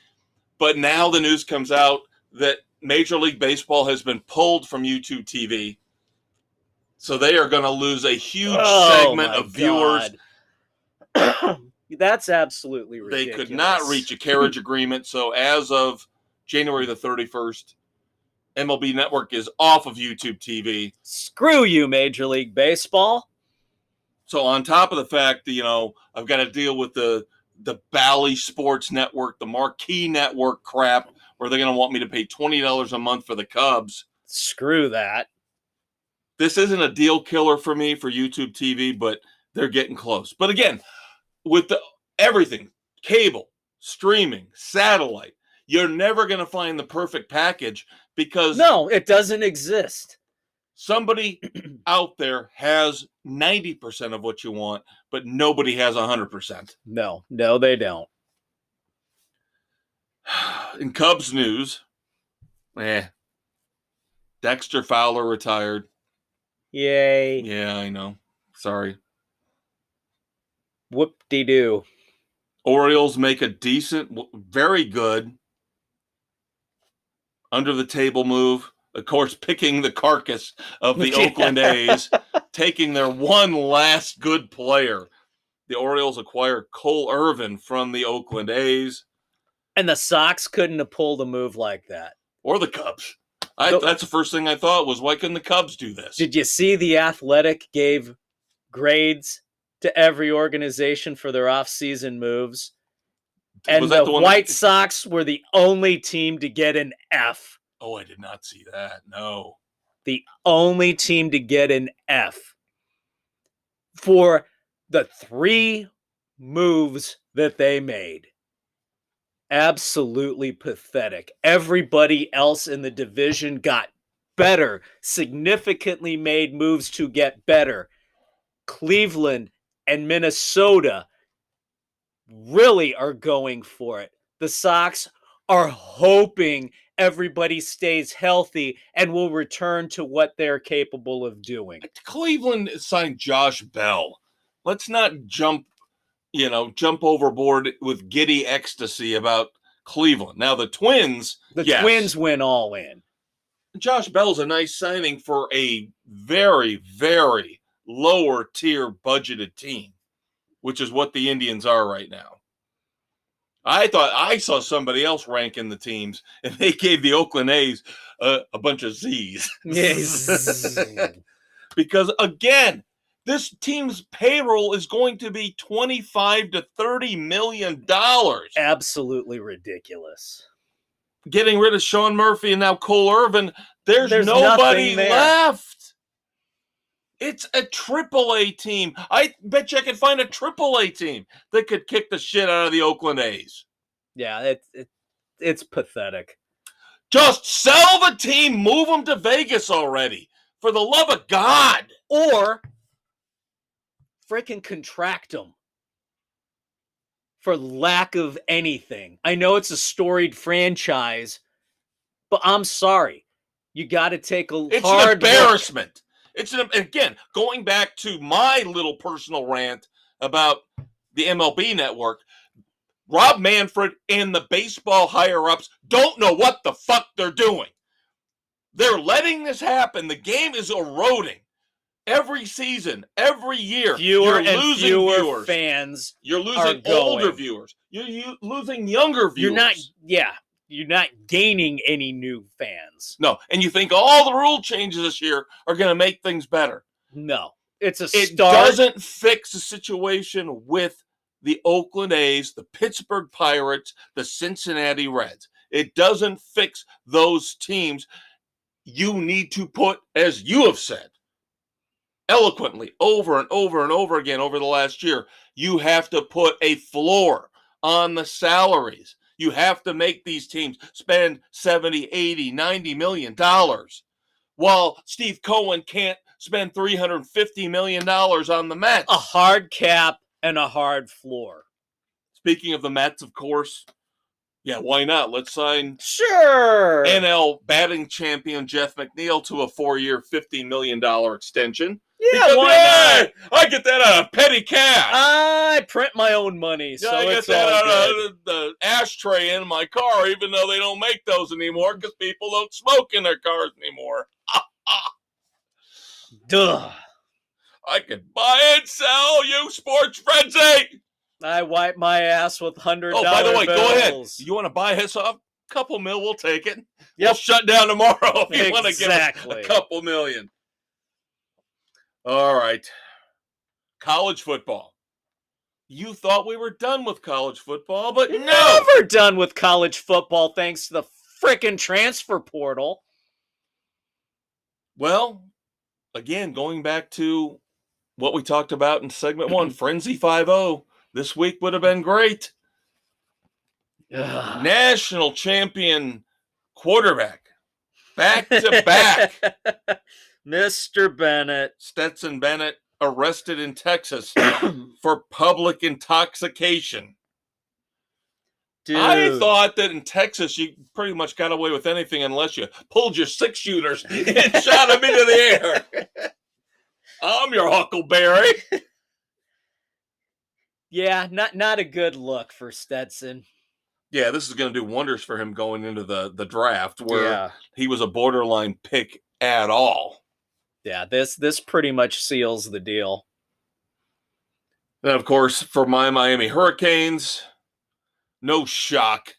But now the news comes out that Major League Baseball has been pulled from YouTube TV. So they are going to lose a huge segment of viewers. That's absolutely ridiculous. They could not reach a carriage agreement. So as of January the 31st, MLB Network is off of YouTube TV. Screw you, Major League Baseball. So on top of the fact that, I've got to deal with the Bally Sports Network, the Marquee Network crap, where they're going to want me to pay $20 a month for the Cubs. Screw that. This isn't a deal killer for me for YouTube TV, but they're getting close. But again, with everything, cable, streaming, satellite, you're never going to find the perfect package because... No, it doesn't exist. Somebody out there has 90% of what you want, but nobody has 100%. No, they don't. In Cubs news, Dexter Fowler retired. Yay. Yeah, I know. Sorry. Whoop-de-doo. Orioles make a decent, very good under-the-table move. Of course, picking the carcass of the Oakland A's, taking their one last good player. The Orioles acquired Cole Irvin from the Oakland A's. And the Sox couldn't have pulled a move like that. Or the Cubs. That's the first thing I thought was, why couldn't the Cubs do this? Did you see The Athletic gave grades to every organization for their off-season moves? And the White Sox were the only team to get an F. Oh, I did not see that. No. The only team to get an F for the 3 moves that they made. Absolutely pathetic. Everybody else in the division got better, significantly made moves to get better. Cleveland and Minnesota really are going for it. The Sox are hoping everybody stays healthy and will return to what they're capable of doing. Cleveland signed Josh Bell. Let's not jump overboard with giddy ecstasy about Cleveland. Now, the Twins... Twins went all in. Josh Bell's a nice signing for a very, very lower-tier budgeted team, which is what the Indians are right now. I thought I saw somebody else ranking the teams, and they gave the Oakland A's a bunch of Z's. Yes. Because, again, this team's payroll is going to be $25 to $30 million. Absolutely ridiculous. Getting rid of Sean Murphy and now Cole Irvin, there's nobody left. It's a AAA team. I bet you I could find a AAA team that could kick the shit out of the Oakland A's. Yeah, it's pathetic. Just sell the team, move them to Vegas already. For the love of God. Or freaking contract them for lack of anything. I know it's a storied franchise, but I'm sorry. You got to take a It's hard an embarrassment. Again, going back to my little personal rant about the MLB network, Rob Manfred and the baseball higher-ups don't know what the fuck they're doing. They're letting this happen. The game is eroding. Every season, every year, Fewer you're and losing fewer viewers. fans. You're are losing older going. viewers. You're losing younger viewers. You're not gaining any new fans. No, and you think all the rule changes this year are going to make things better. No, it's a It start. doesn't fix the situation with the Oakland A's, the Pittsburgh Pirates, the Cincinnati Reds. It doesn't fix those teams. You need to put, as you have said, eloquently over and over and over again over the last year, you have to put a floor on the salaries. You have to make these teams spend 70, 80, 90 million dollars, while Steve Cohen can't spend $350 million on the Mets. A hard cap and a hard floor. Speaking of the Mets, of course, yeah, why not? Let's sign Sure. NL batting champion Jeff McNeil to a 4-year, $50 million extension. Yeah, Because, why not? I get that out of petty cash. I print my own money, so I get it's that all out good. of the ashtray in my car, even though they don't make those anymore because people don't smoke in their cars anymore. Duh. I could buy and sell you, Sports Frenzy. I wipe my ass with $100 Oh, by the way, bills. go ahead. You want to buy us off? Couple mil, we'll take it. Yep. We'll shut down tomorrow if you want to give us Exactly. a couple million. All right. College football. You thought we were done with college football, but no. Never done with college football thanks to the frickin' transfer portal. Well, again, going back to what we talked about in segment 1, Frenzy 5-0, this week would have been great. Ugh. National champion quarterback, back to back. Mr. Bennett. Stetson Bennett arrested in Texas for public intoxication. Dude. I thought that in Texas you pretty much got away with anything unless you pulled your 6-shooters and shot them into the air. I'm your Huckleberry. Yeah, not a good look for Stetson. Yeah, this is going to do wonders for him going into the draft where he was a borderline pick at all. Yeah, this pretty much seals the deal. And of course, for my Miami Hurricanes, no shock.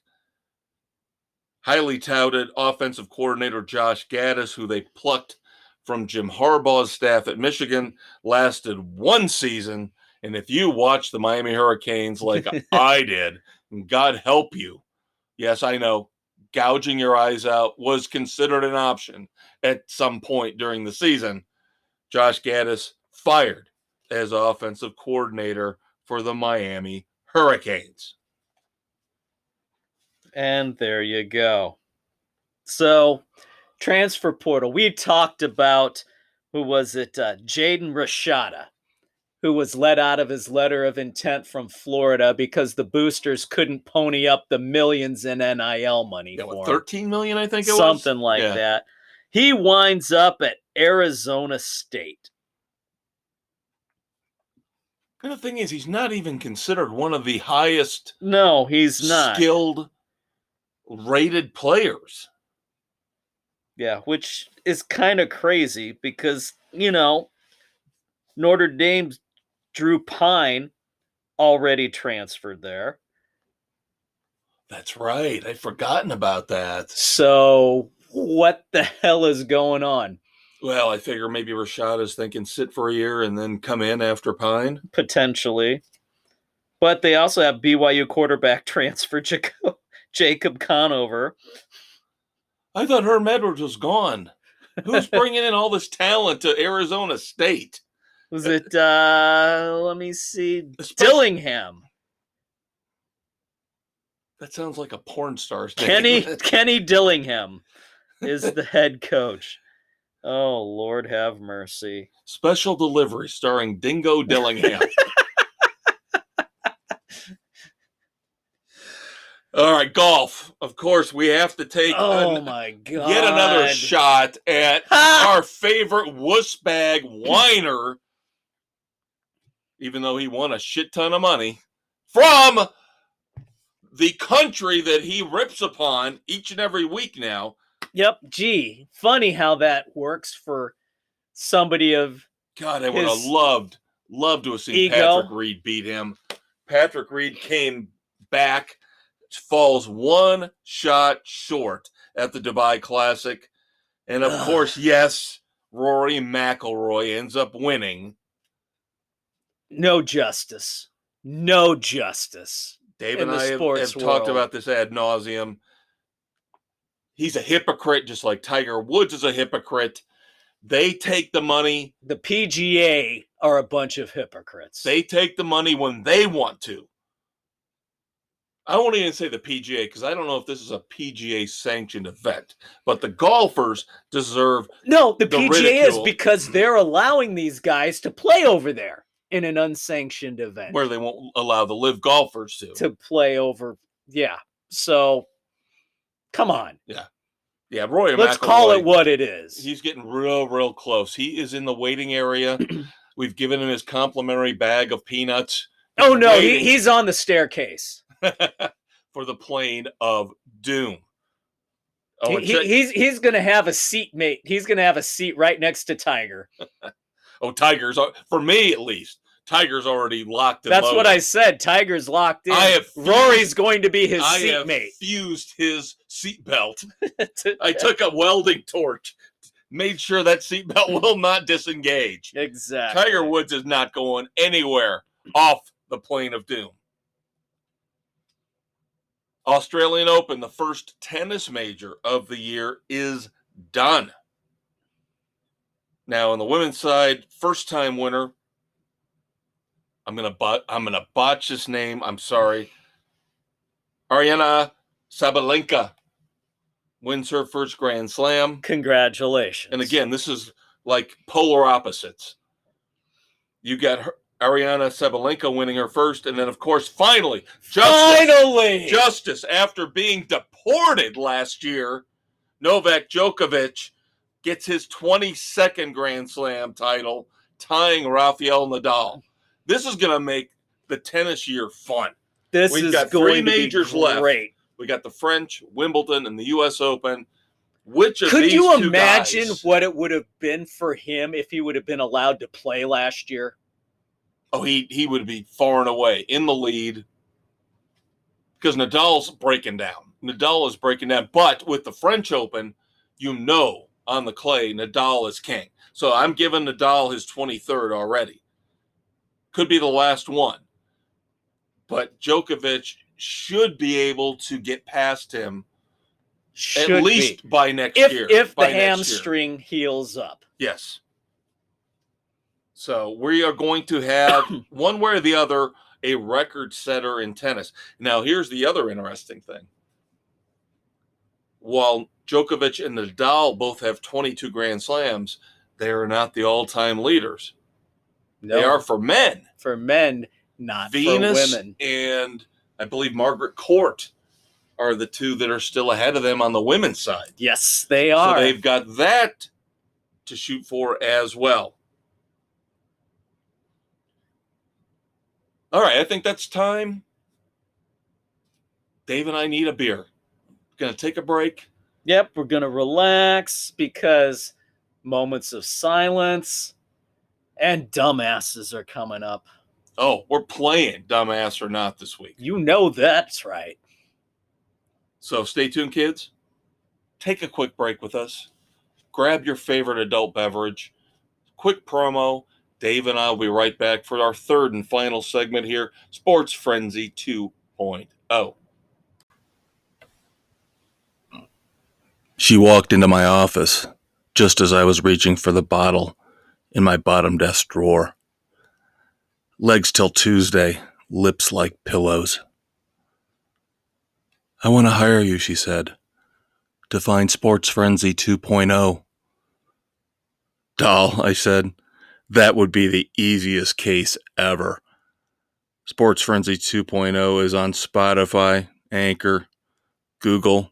Highly touted offensive coordinator Josh Gaddis, who they plucked from Jim Harbaugh's staff at Michigan, lasted 1 season. And if you watch the Miami Hurricanes like I did, and God help you, yes, I know, gouging your eyes out was considered an option at some point during the season. Josh Gaddis fired as offensive coordinator for the Miami Hurricanes. And there you go. So, transfer portal. We talked about, who was it? Jaden Rashada, who was let out of his letter of intent from Florida because the boosters couldn't pony up the millions in NIL money for him. $13 million, I think it was. Something like that. He winds up at Arizona State. And the thing is, he's not even considered one of the highest No, he's not. skilled rated players. Yeah, which is kind of crazy because, Notre Dame's Drew Pine already transferred there. That's right. I'd forgotten about that. So what the hell is going on? Well, I figure maybe Rashada's thinking sit for a year and then come in after Pine. Potentially. But they also have BYU quarterback transfer Jacob Conover. I thought Herm Edwards was gone. Who's bringing in all this talent to Arizona State? Was it, let me see, Dillingham. That sounds like a porn star's name. Kenny Dillingham is the head coach. Oh, Lord have mercy. Special Delivery starring Dingo Dillingham. All right, golf. Of course, we have to take my God. yet another shot at our favorite wussbag whiner, even though he won a shit ton of money, from the country that he rips upon each and every week now. Yep. Gee, funny how that works for somebody of God, I would have loved to have seen ego. Patrick Reed beat him. Patrick Reed came back, falls one shot short at the Dubai Classic. And of course, yes, Rory McIlroy ends up winning. No justice. No justice. Dave and I have talked about this ad nauseum. He's a hypocrite, just like Tiger Woods is a hypocrite. They take the money. The PGA are a bunch of hypocrites. They take the money when they want to. I won't even say the PGA because I don't know if this is a PGA sanctioned event, but the golfers deserve the PGA ridicule. is because they're allowing these guys to play over there in an unsanctioned event where they won't allow the live golfers to play over. Yeah. So come on. Yeah, Roy Let's McIlroy, call it what it is. He's getting real close. He is in the waiting area. We've given him his complimentary bag of peanuts. Oh no, he's on the staircase for the plane of doom. Oh, he's going to have a seatmate. He's going to have a seat right next to Tiger. Tiger's, for me at least, Tiger's already locked and That's loaded. what I said. Tiger's locked in. Rory's going to be his seatmate. I have fused his seatbelt. I took a welding torch, made sure that seatbelt will not disengage. Exactly. Tiger Woods is not going anywhere off the plane of doom. Australian Open, the first tennis major of the year, is done. Now, on the women's side, first-time winner. I'm gonna botch this name. I'm sorry. Aryna Sabalenka wins her first Grand Slam. Congratulations. And again, this is like polar opposites. You got Aryna Sabalenka winning her first, and then, of course, finally, justice after being deported last year, Novak Djokovic gets his 22nd Grand Slam title, tying Rafael Nadal. This is going to make the tennis year fun. We've got three majors left. We got the French, Wimbledon, and the U.S. Open. Which of Could these you two imagine guys, what it would have been for him if he would have been allowed to play last year? Oh, he would be far and away in the lead because Nadal's breaking down. Nadal is breaking down. But with the French Open, on the clay, Nadal is king. So I'm giving Nadal his 23rd already. Could be the last one. But Djokovic should be able to get past him at least by next year. If the hamstring heals up. Yes. So we are going to have, one way or the other, a record setter in tennis. Now, here's the other interesting thing. While Djokovic and Nadal both have 22 Grand Slams, they are not the all-time leaders. No. They are for men. For men, not Venus for women. And I believe Margaret Court are the two that are still ahead of them on the women's side. Yes, they are. So they've got that to shoot for as well. All right, I think that's time. Dave and I need a beer. Going to take a break. Yep, we're going to relax because moments of silence and dumbasses are coming up. Oh, we're playing Dumbass or Not this week. You know that's right. So stay tuned, kids. Take a quick break with us. Grab your favorite adult beverage. Quick promo. Dave and I will be right back for our third and final segment here, Sports Frenzy 2.0. She walked into my office, just as I was reaching for the bottle in my bottom desk drawer. Legs till Tuesday, lips like pillows. I want to hire you, she said, to find Sports Frenzy 2.0. Doll, I said, that would be the easiest case ever. Sports Frenzy 2.0 is on Spotify, Anchor, Google,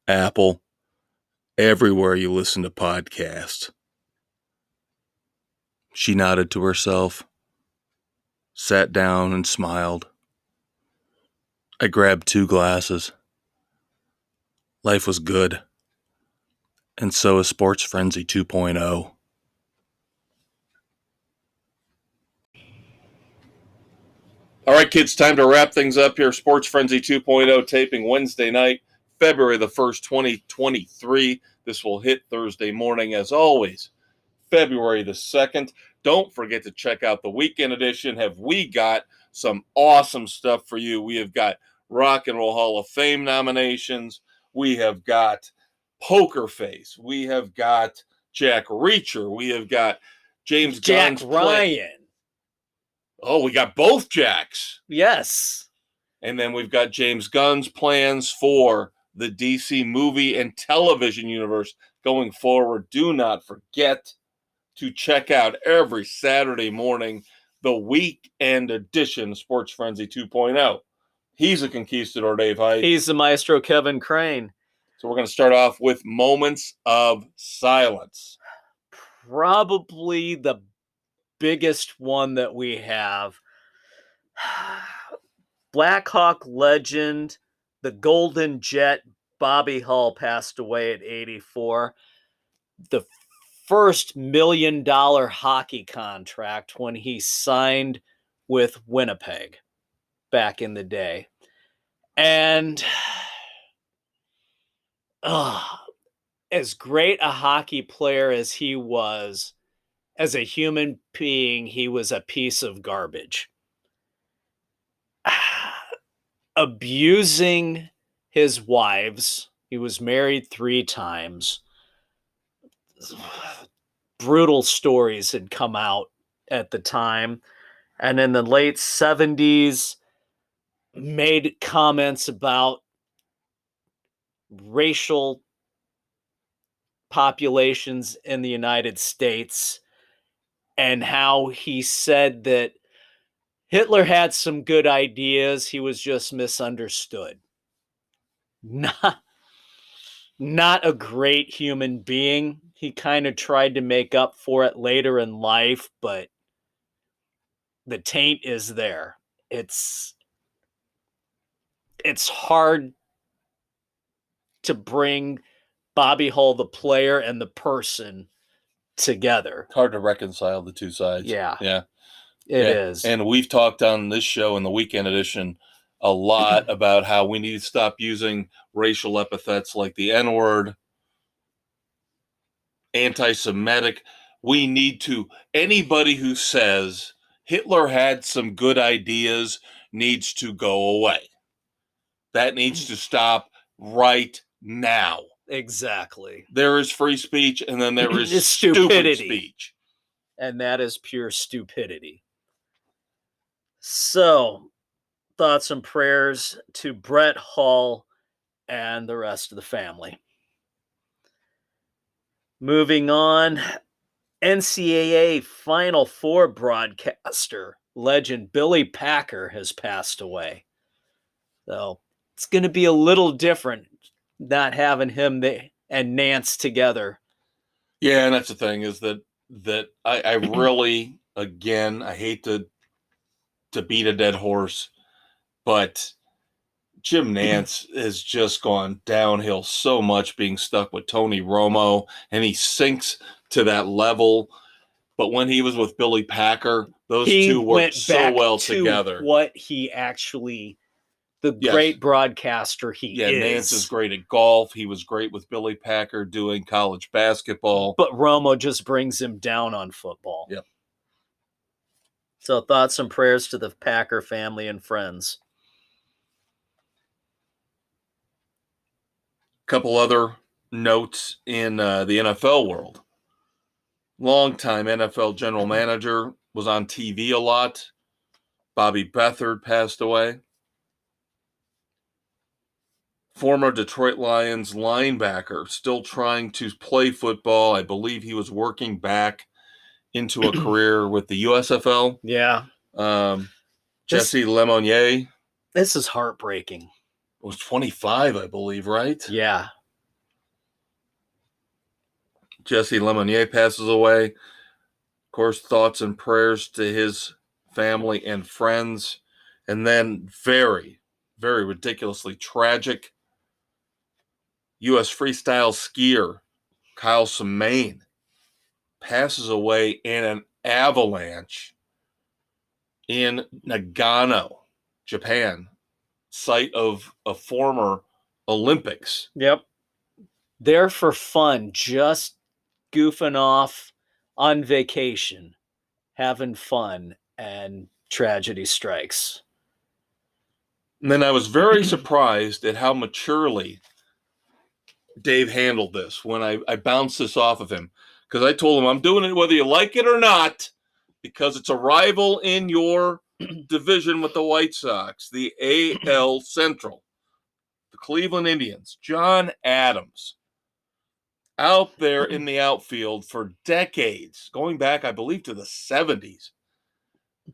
Apple, everywhere you listen to podcasts. She nodded to herself, sat down and smiled. I grabbed 2 glasses. Life was good. And so is Sports Frenzy 2.0. All right, kids, time to wrap things up here. Sports Frenzy 2.0 taping Wednesday night, February the 1st, 2023. This will hit Thursday morning, as always, February the 2nd. Don't forget to check out the weekend edition. Have we got some awesome stuff for you? We have got Rock and Roll Hall of Fame nominations. We have got Poker Face. We have got Jack Reacher. We have got James Gunn's Ryan. Oh, we got both Jacks. Yes. And then we've got James Gunn's plans for the DC movie and television universe going forward. Do not forget to check out every Saturday morning the weekend edition of Sports Frenzy 2.0. He's a conquistador, Dave Height. He's the Maestro Kevin Crane. So we're going to start off with moments of silence. Probably the biggest one that we have. Blackhawk legend, the Golden Jet, Bobby Hull passed away at 84. The first $1 million hockey contract when he signed with Winnipeg back in the day. And as great a hockey player as he was, as a human being, he was a piece of garbage. Abusing his wives. He was married 3 times. Brutal stories had come out at the time. And in the late 70s, made comments about racial populations in the United States, and how he said that Hitler had some good ideas, he was just misunderstood. Not a great human being. He kind of tried to make up for it later in life, but the taint is there. It's hard to bring Bobby Hull, the player, and the person together. It's hard to reconcile the two sides. Yeah. It is. And we've talked on this show in the weekend edition a lot about how we need to stop using racial epithets like the N-word, anti-Semitic. We need to, anybody who says Hitler had some good ideas needs to go away. That needs to stop right now. Exactly. There is free speech, and then there is stupidity. Stupid speech. And that is pure stupidity. So, thoughts and prayers to Brett Hull and the rest of the family. Moving on, NCAA Final Four broadcaster legend Billy Packer has passed away. So, it's going to be a little different not having him and Nance together. Yeah, and that's the thing is that I really, again, I hate to beat a dead horse, but Jim Nance has just gone downhill so much being stuck with Tony Romo, and he sinks to that level. But when he was with Billy Packer, those two worked so well together. What he actually, the great broadcaster he is. Nance is great at golf. He was great with Billy Packer doing college basketball. But Romo just brings him down on football. Yep. So thoughts and prayers to the Packer family and friends. Couple other notes in the NFL world. Longtime NFL general manager, was on TV a lot. Bobby Beathard passed away. Former Detroit Lions linebacker, still trying to play football. I believe he was working back into a career with the USFL. Yeah. Jesse Lemonnier This is heartbreaking. was 25, I believe, right? Yeah. Jesse Lemonnier passes away. Of course, thoughts and prayers to his family and friends. And then very, very ridiculously tragic U.S. freestyle skier Kyle Semaine passes away in an avalanche in Nagano, Japan, site of a former Olympics. Yep. There for fun, just goofing off on vacation, having fun, and tragedy strikes. And then I was very surprised at how maturely Dave handled this when I bounced this off of him. Because I told him, I'm doing it whether you like it or not, because it's a rival in your division with the White Sox, the AL Central, the Cleveland Indians. John Adams, out there in the outfield for decades, going back, I believe, to the 70s.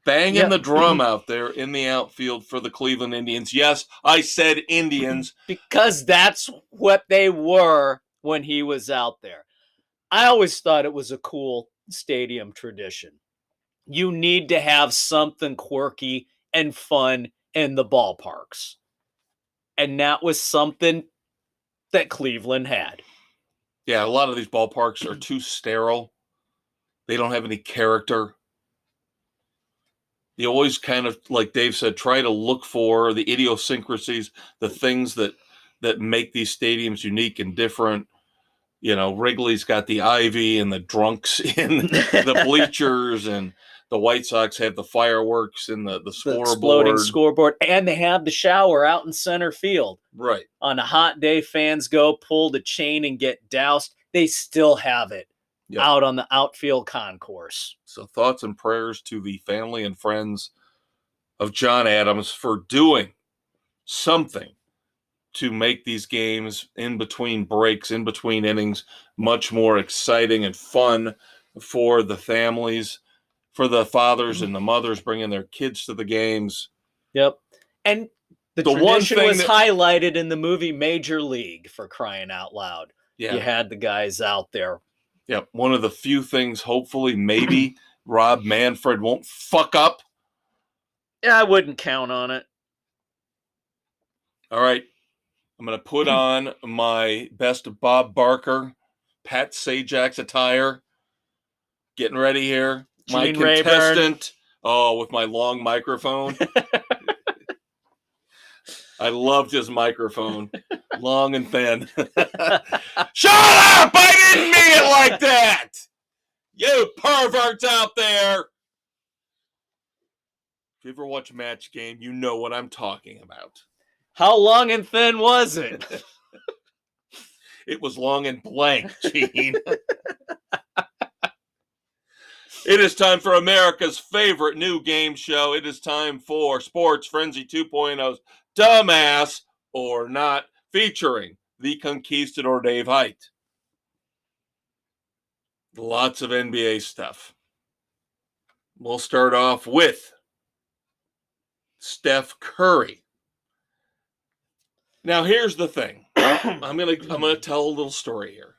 Banging the drum out there in the outfield for the Cleveland Indians. Yes, I said Indians. Because that's what they were when he was out there. I always thought it was a cool stadium tradition. You need to have something quirky and fun in the ballparks. And that was something that Cleveland had. Yeah, a lot of these ballparks are too sterile. They don't have any character. You always kind of, like Dave said, try to look for the idiosyncrasies, the things that make these stadiums unique and different. You know, Wrigley's got the ivy and the drunks in the bleachers, and the White Sox have the fireworks and the scoreboard. Exploding scoreboard. And they have the shower out in center field. Right. On a hot day, fans go pull the chain and get doused. They still have it out on the outfield concourse. So thoughts and prayers to the family and friends of John Adams for doing something to make these games in between breaks, in between innings, much more exciting and fun for the families, for the fathers and the mothers bringing their kids to the games. Yep. And the tradition was highlighted in the movie Major League, for crying out loud. Yeah. You had the guys out there. Yep. One of the few things, hopefully, maybe Rob Manfred won't fuck up. Yeah, I wouldn't count on it. All right. I'm going to put on my best Bob Barker, Pat Sajak's attire. Getting ready here. My contestant. Oh, with my long microphone. I loved his microphone. Long and thin. Shut up! I didn't mean it like that! You perverts out there! If you ever watch Match Game, you know what I'm talking about. How long and thin was it? It was long and blank, Gene. It is time for America's favorite new game show. It is time for Sports Frenzy 2.0's Dumbass or Not, featuring the Conquistador Dave Height. Lots of NBA stuff. We'll start off with Steph Curry. Now, here's the thing. I'm gonna tell a little story here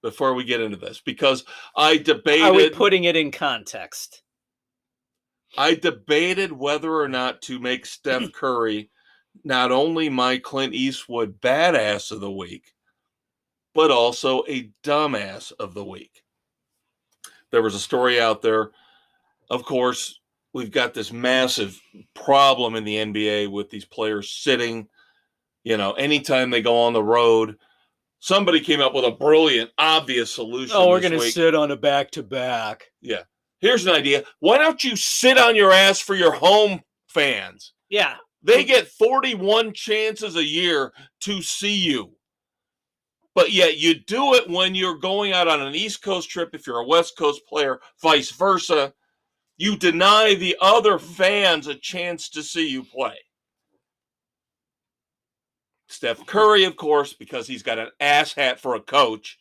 before we get into this, because I debated. Are we putting it in context? I debated whether or not to make Steph Curry not only my Clint Eastwood badass of the week, but also a dumbass of the week. There was a story out there. Of course, we've got this massive problem in the NBA with these players sitting. You know, anytime they go on the road, somebody came up with a brilliant, obvious solution. Oh, we're going to sit on a back-to-back. Yeah. Here's an idea. Why don't you sit on your ass for your home fans? Yeah. They get 41 chances a year to see you. But yet you do it when you're going out on an East Coast trip if you're a West Coast player, vice versa. You deny the other fans a chance to see you play. Steph Curry, of course, because he's got an asshat for a coach.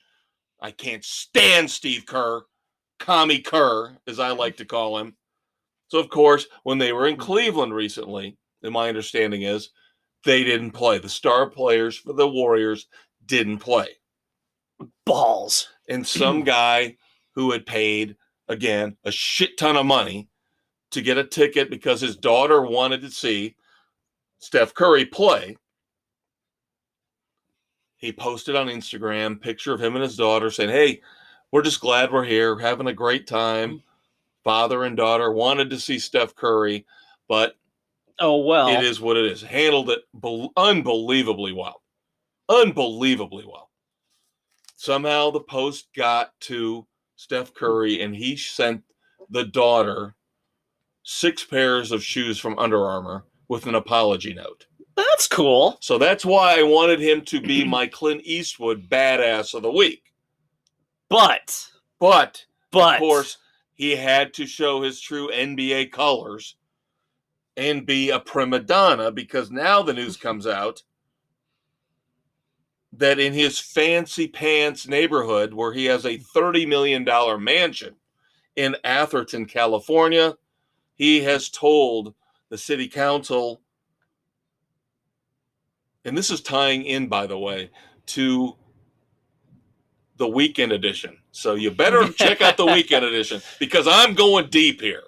I can't stand Steve Kerr, Commie Kerr, as I like to call him. So, of course, when they were in Cleveland recently, and my understanding is, they didn't play. The star players for the Warriors didn't play. Balls. And some guy who had paid, again, a shit ton of money to get a ticket because his daughter wanted to see Steph Curry play. He posted on Instagram a picture of him and his daughter saying, hey, we're just glad we're here, having a great time. Father and daughter wanted to see Steph Curry, but it is what it is. Handled it unbelievably well. Unbelievably well. Somehow the post got to Steph Curry, and he sent the daughter 6 pairs of shoes from Under Armour with an apology note. That's cool. So that's why I wanted him to be my Clint Eastwood badass of the week. But of course, he had to show his true NBA colors and be a prima donna, because now the news comes out that in his fancy pants neighborhood, where he has a $30 million mansion in Atherton, California, he has told the city council, and this is tying in, by the way, to the weekend edition. So you better check out the weekend edition, because I'm going deep here.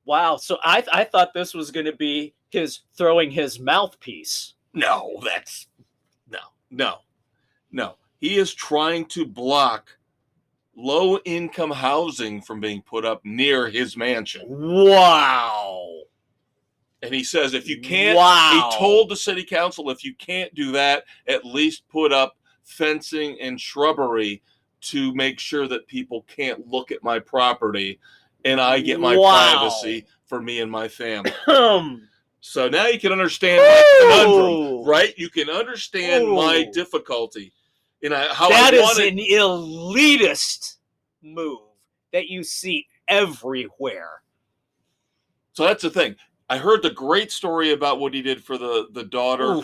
Wow. So I thought this was going to be his throwing his mouthpiece. No. He is trying to block low-income housing from being put up near his mansion. Wow. And he says, if you can't, he told the city council, if you can't do that, at least put up fencing and shrubbery to make sure that people can't look at my property and I get my privacy for me and my family. So now you can understand my conundrum, right? You can understand my difficulty. And that is an elitist move that you see everywhere. So that's the thing. I heard the great story about what he did for the daughter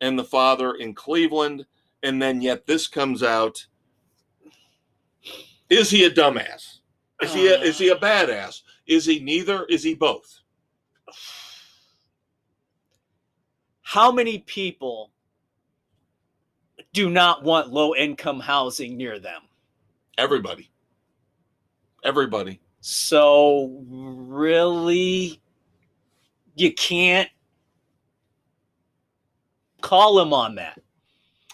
and the father in Cleveland, and then yet this comes out. Is he a dumbass? Is he a badass? Is he neither? Is he both? How many people do not want low-income housing near them? Everybody. So really, you can't call him on that.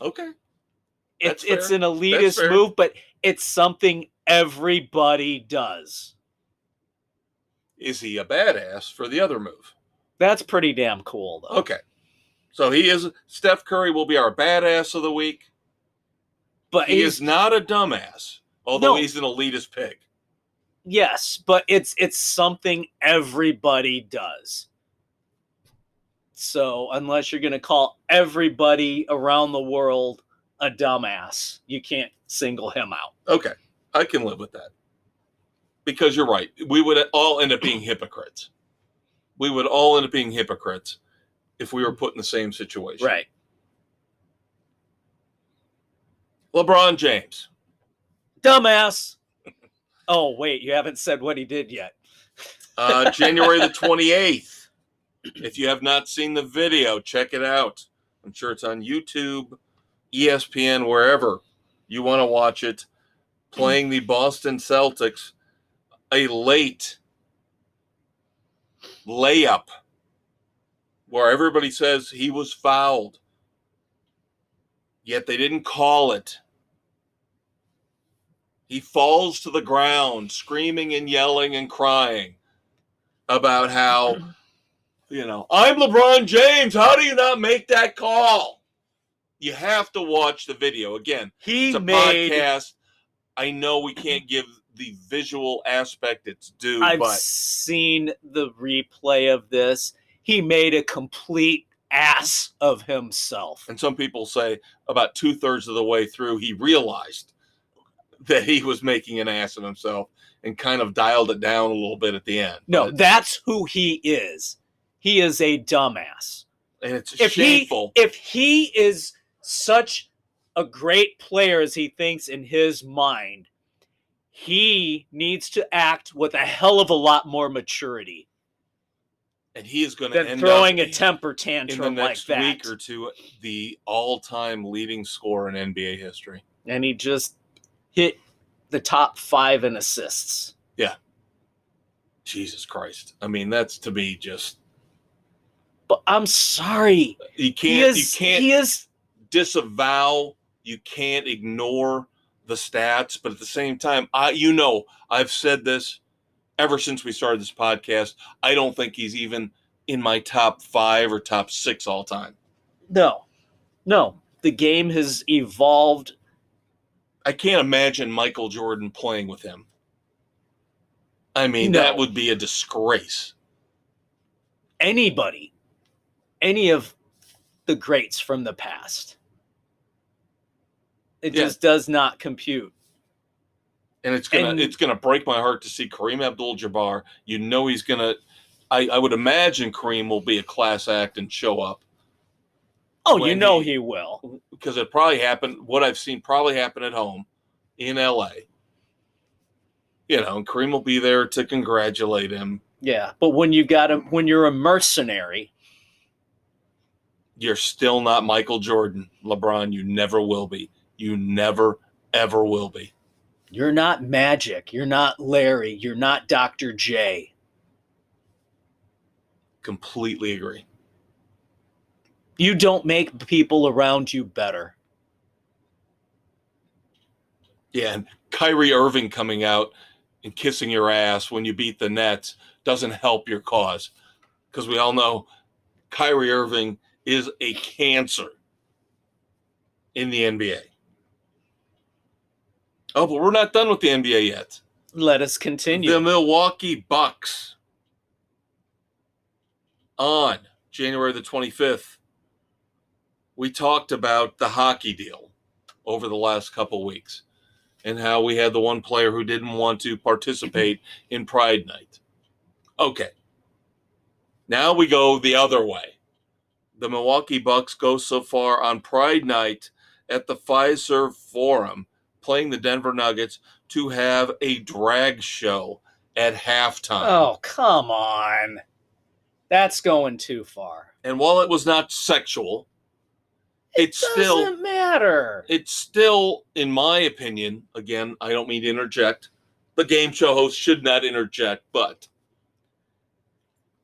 Okay. It's an elitist move, but it's something everybody does. Is he a badass for the other move? That's pretty damn cool, though. Okay. So Steph Curry will be our badass of the week. But he is not a dumbass, although he's an elitist pig. Yes, but it's something everybody does. So unless you're going to call everybody around the world a dumbass, you can't single him out. Okay, I can live with that. Because you're right. We would all end up being hypocrites. We would all end up being hypocrites if we were put in the same situation. Right. LeBron James. Dumbass. Oh, wait, you haven't said what he did yet. January the 28th. If you have not seen the video, check it out. I'm sure it's on YouTube, ESPN, wherever you want to watch it. Playing the Boston Celtics, a late layup where everybody says he was fouled, yet they didn't call it. He falls to the ground, screaming and yelling and crying about how, I'm LeBron James. How do you not make that call? You have to watch the video. Again, it's a podcast. I know we can't give the visual aspect its due. I've seen the replay of this. He made a complete ass of himself. And some people say about 2/3 of the way through, he realized that he was making an ass of himself and kind of dialed it down a little bit at the end. No, that's who he is. He is a dumbass. And it's shameful. If he is such a great player as he thinks in his mind, he needs to act with a hell of a lot more maturity. And he is going to end throwing a temper tantrum in the next like that. week or two, the all-time leading scorer in NBA history. And he just hit the top 5 in assists. Yeah. Jesus Christ. I mean, that's to me just. But I'm sorry. You can't disavow. You can't ignore the stats. But at the same time, I've said this ever since we started this podcast. I don't think he's even in my top 5 or top 6 all time. No. The game has evolved. I can't imagine Michael Jordan playing with him. I mean, that would be a disgrace. Anybody, any of the greats from the past. It just does not compute. And it's gonna break my heart to see Kareem Abdul-Jabbar. He's gonna. I would imagine Kareem will be a class act and show up. Oh, he will. Because it probably happened. What I've seen probably happen at home in LA. And Kareem will be there to congratulate him. Yeah, but when you're a mercenary, you're still not Michael Jordan, LeBron. You never will be. You never, ever will be. You're not Magic. You're not Larry. You're not Dr. J. Completely agree. You don't make people around you better. Yeah, and Kyrie Irving coming out and kissing your ass when you beat the Nets doesn't help your cause. Because we all know Kyrie Irving is a cancer in the NBA. Oh, but we're not done with the NBA yet. Let us continue. The Milwaukee Bucks on January the 25th. We talked about the hockey deal over the last couple weeks and how we had the one player who didn't want to participate in Pride Night. Okay. Now we go the other way. The Milwaukee Bucks go so far on Pride Night at the Fiserv Forum, playing the Denver Nuggets, to have a drag show at halftime. Oh, come on. That's going too far. And while it was not sexual, it doesn't matter. It's still, in my opinion, again, I don't mean to interject. The game show host should not interject, but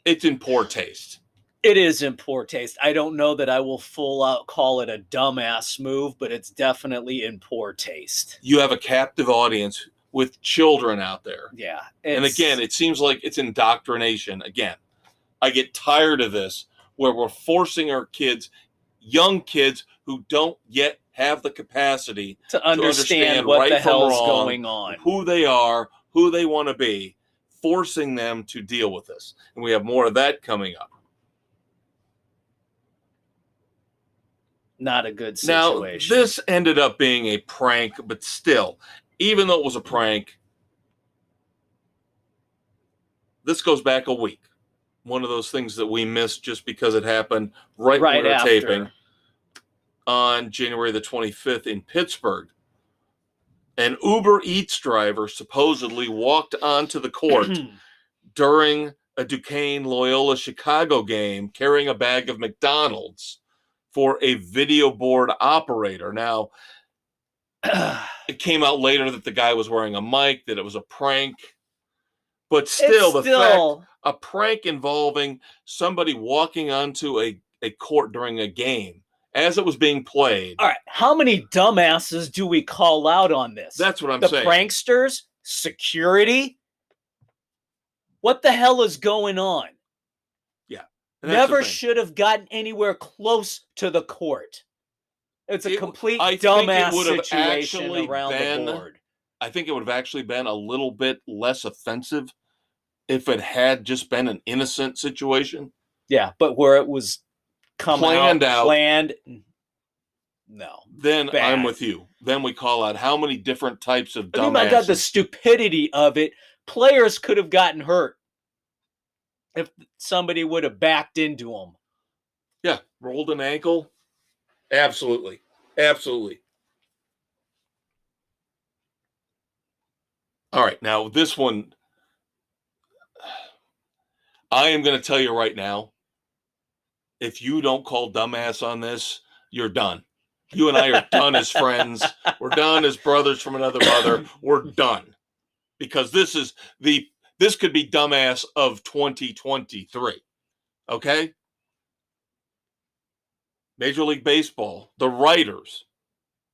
it's in poor taste. It is in poor taste. I don't know that I will full out call it a dumbass move, but it's definitely in poor taste. You have a captive audience with children out there. Yeah. And again, it seems like it's indoctrination. Again, I get tired of this where we're forcing our kids, young kids who don't yet have the capacity to understand what right the hell's wrong, going on, who they are, who they want to be, forcing them to deal with this. And we have more of that coming up. Not a good situation. Now, this ended up being a prank, but still, even though it was a prank, this goes back a week. One of those things that we missed just because it happened right when we were taping on January the 25th in Pittsburgh. An Uber Eats driver supposedly walked onto the court during a Duquesne Loyola Chicago game carrying a bag of McDonald's for a video board operator. Now, it came out later that the guy was wearing a mic, that it was a prank. But still, fact, a prank involving somebody walking onto a court during a game as it was being played. All right, how many dumbasses do we call out on this? That's what I'm saying. The pranksters, security. What the hell is going on? Yeah. Never should have gotten anywhere close to the court. It's a complete dumbass situation around the board. I think it would have actually been a little bit less offensive if it had just been an innocent situation. Yeah, but where it was planned out. Planned. No. Then Bad. I'm with you. Then we call out how many different types of I mean, my God, the dumbasses. stupidity of it. Players could have gotten hurt if somebody would have backed into them. Yeah, rolled an ankle. Absolutely. Absolutely. All right, now this one, I am going to tell you right now, if you don't call dumbass on this, you're done. You and I are done as friends. We're done as brothers from another mother. We're done. Because this could be dumbass of 2023. Okay? Major League Baseball, the writers.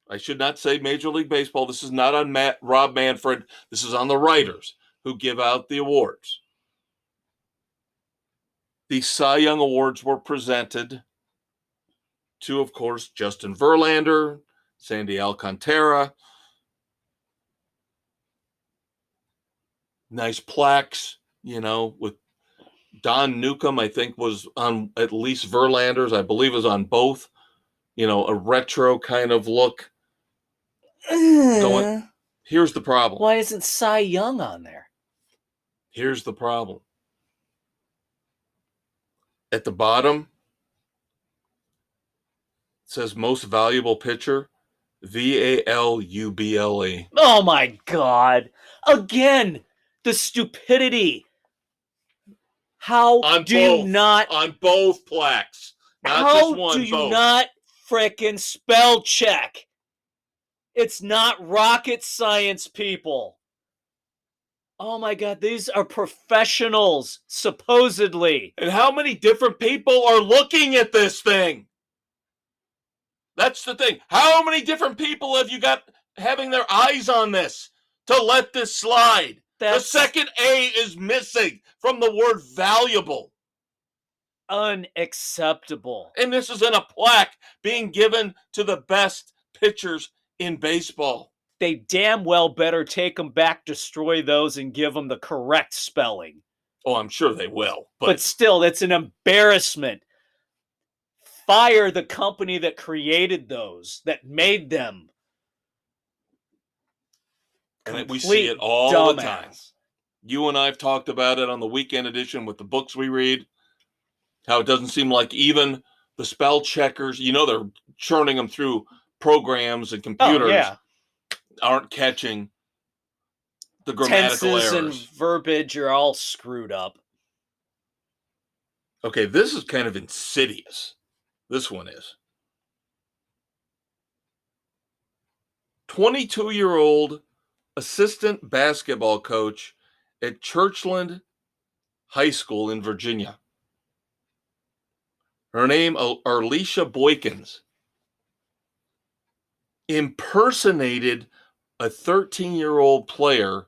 I should not say Major League Baseball. This is not on Rob Manfred. This is on the writers who give out the awards. The Cy Young Awards were presented to, of course, Justin Verlander, Sandy Alcantara. Nice plaques, with Don Newcomb, I think, was on at least Verlander's. I believe was on both. A retro kind of look. Here's the problem. Why isn't Cy Young on there? Here's the problem. At the bottom, it says most valuable pitcher, VALUBLE. Oh my God. Again, the stupidity. How do you not... On both plaques. Not just one, How do you both. not frickin' spell check? It's not rocket science, people. Oh my God, these are professionals, supposedly. And how many different people are looking at this thing? That's the thing. How many different people have you got having their eyes on this to let this slide? The second A is missing from the word valuable. Unacceptable. And this is in a plaque being given to the best pitchers in baseball. They damn well better take them back, destroy those, and give them the correct spelling. Oh, I'm sure they will. But still, it's an embarrassment. Fire the company that created those, that made them. And we see it all the time. You and I have talked about it on the weekend edition with the books we read. How it doesn't seem like even the spell checkers, they're churning them through programs and computers, aren't catching the grammatical tenses errors. And verbiage are all screwed up. Okay, this is kind of insidious. This one is. 22-year-old assistant basketball coach at Churchland High School in Virginia. Her name, Arlisha Boykins, impersonated a 13-year-old player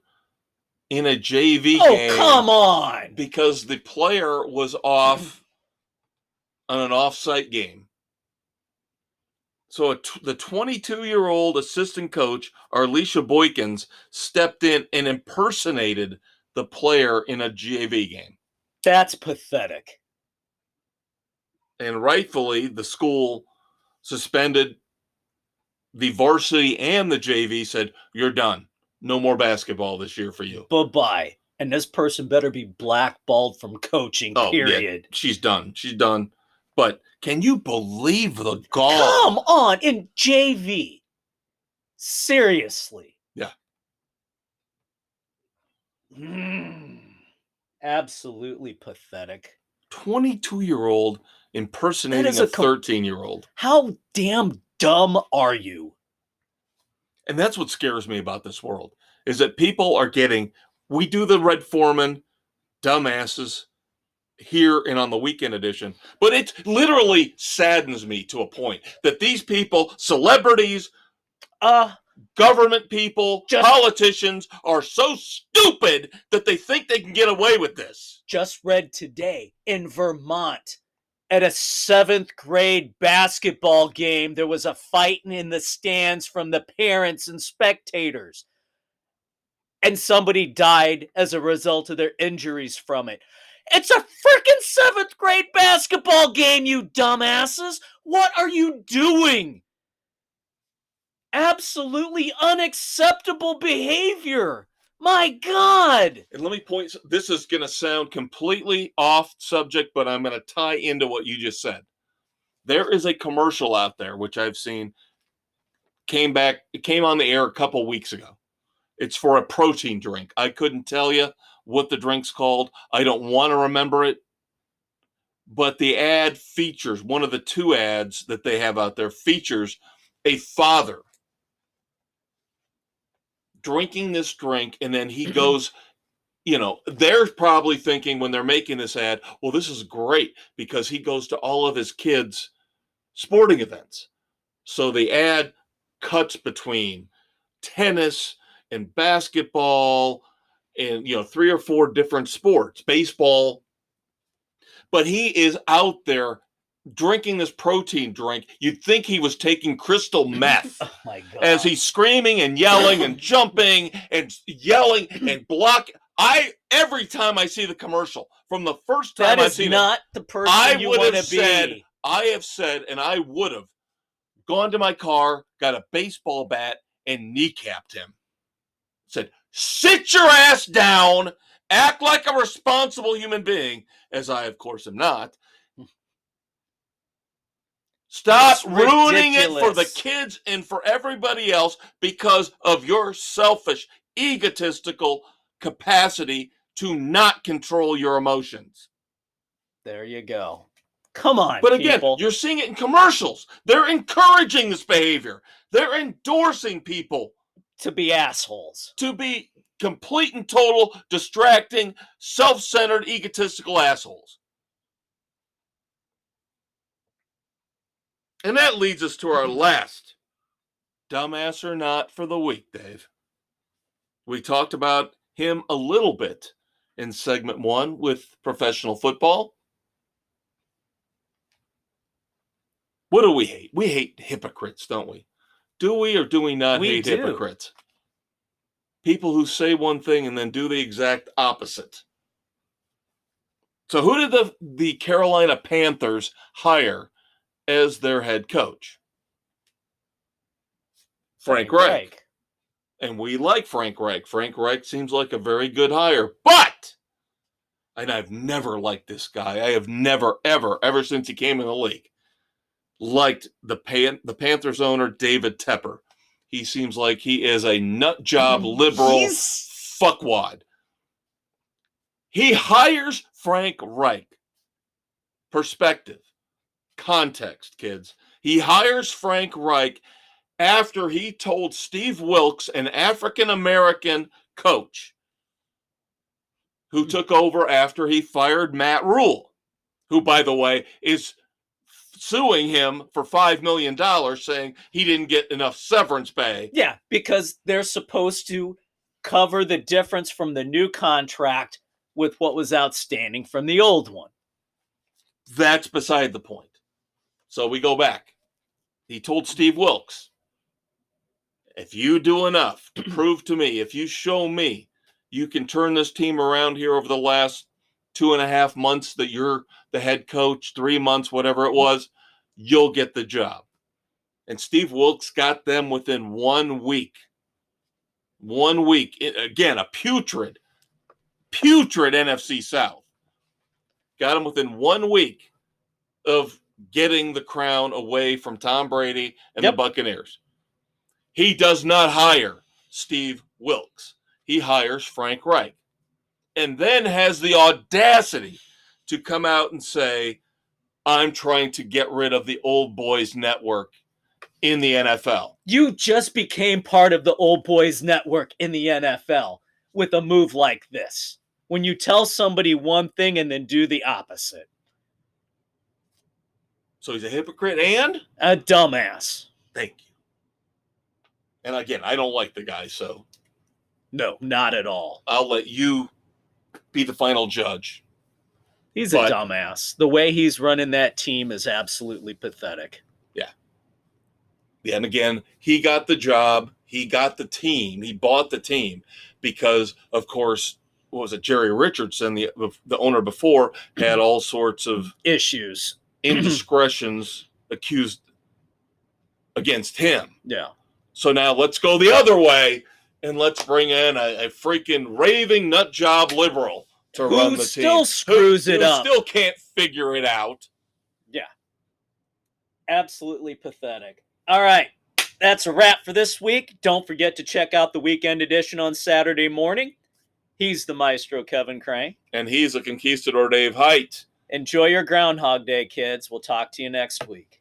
in a JV game. Oh, come on! Because the player was off on an off-site game. So the 22-year-old assistant coach, Arlisha Boykins, stepped in and impersonated the player in a JV game. That's pathetic. And rightfully, the school suspended the varsity and the JV, said, you're done. No more basketball this year for you. Bye-bye. And this person better be blackballed from coaching, period. Yeah, she's done. She's done. But can you believe the gall? Come on, in JV. Seriously. Yeah. Absolutely pathetic. 22-year-old impersonating a 13-year-old. How damn dumb are you? And that's what scares me about this world, is that people are we do the Red Foreman dumbasses here and on the weekend edition, but it literally saddens me to a point that these people, celebrities, government people, politicians, are so stupid that they think they can get away with this. Just read today in Vermont, at a 7th grade basketball game, there was a fighting in the stands from the parents and spectators. And somebody died as a result of their injuries from it. It's a freaking 7th grade basketball game, you dumbasses. What are you doing? Absolutely unacceptable behavior. My God. And let me point, this is going to sound completely off subject, but I'm going to tie into what you just said. There is a commercial out there, which I've seen, it came on the air a couple weeks ago. It's for a protein drink. I couldn't tell you what the drink's called. I don't want to remember it. But the ad features, one of the 2 ads that they have out there features a father drinking this drink, and then he goes, they're probably thinking when they're making this ad, well, this is great because he goes to all of his kids' sporting events. So the ad cuts between tennis and basketball and 3 or 4 different sports, baseball. But he is out there drinking this protein drink. You'd think he was taking crystal meth. Oh my God. As he's screaming and yelling and jumping and yelling and blocking. Every time I see the commercial, from the first time I've seen it, that is not the person you want to be. I have said, and I would have gone to my car, got a baseball bat, and kneecapped him. Said, sit your ass down, act like a responsible human being, as I, of course, am not. Stop ruining it for the kids and for everybody else because of your selfish, egotistical capacity to not control your emotions. There you go. Come on, but again, people. You're seeing it in commercials. They're encouraging this behavior. They're endorsing people to be assholes. To be complete and total, distracting, self-centered, egotistical assholes. And that leads us to our last dumbass or not for the week, Dave. We talked about him a little bit in segment 1 with professional football. What do we hate? We hate hypocrites, don't we? Do we or do we not hate hypocrites? People who say one thing and then do the exact opposite. So who did the Carolina Panthers hire as their head coach? Frank Reich. And we like Frank Reich. Frank Reich seems like a very good hire. But, and I've never liked this guy. I have never, ever since he came in the league, liked the Panthers owner, David Tepper. He seems like he is a nut job liberal fuckwad. He hires Frank Reich. Perspective. Context, kids. He hires Frank Reich after he told Steve Wilkes, an African-American coach, who took over after he fired Matt Rule, who, by the way, is suing him for $5 million, saying he didn't get enough severance pay. Yeah, because they're supposed to cover the difference from the new contract with what was outstanding from the old one. That's beside the point. So we go back. He told Steve Wilkes, if you do enough to prove to me, if you show me you can turn this team around here over the last 2.5 months that you're the head coach, 3 months, whatever it was, you'll get the job. And Steve Wilkes got them within 1 week. 1 week. Again, a putrid NFC South. Got him within 1 week of getting the crown away from Tom Brady and the Buccaneers. He does not hire Steve Wilkes. He hires Frank Reich. And then has the audacity to come out and say, I'm trying to get rid of the old boys network in the NFL. You just became part of the old boys network in the NFL with a move like this. When you tell somebody one thing and then do the opposite. So he's a hypocrite and? A dumbass. Thank you. And again, I don't like the guy, so. No, not at all. I'll let you be the final judge. He's a dumbass. The way he's running that team is absolutely pathetic. Yeah. And again, he got the job. He got the team. He bought the team because, of course, what was it, Jerry Richardson, the owner before, had all sorts of issues, indiscretions accused against him. Yeah. So now let's go the other way and let's bring in a freaking raving nut job liberal to run the team. Still screws it up. Who still can't figure it out. Yeah. Absolutely pathetic. All right. That's a wrap for this week. Don't forget to check out the weekend edition on Saturday morning. He's the Maestro, Kevin Crane. And he's a Conquistador, Dave Height. Enjoy your Groundhog Day, kids. We'll talk to you next week.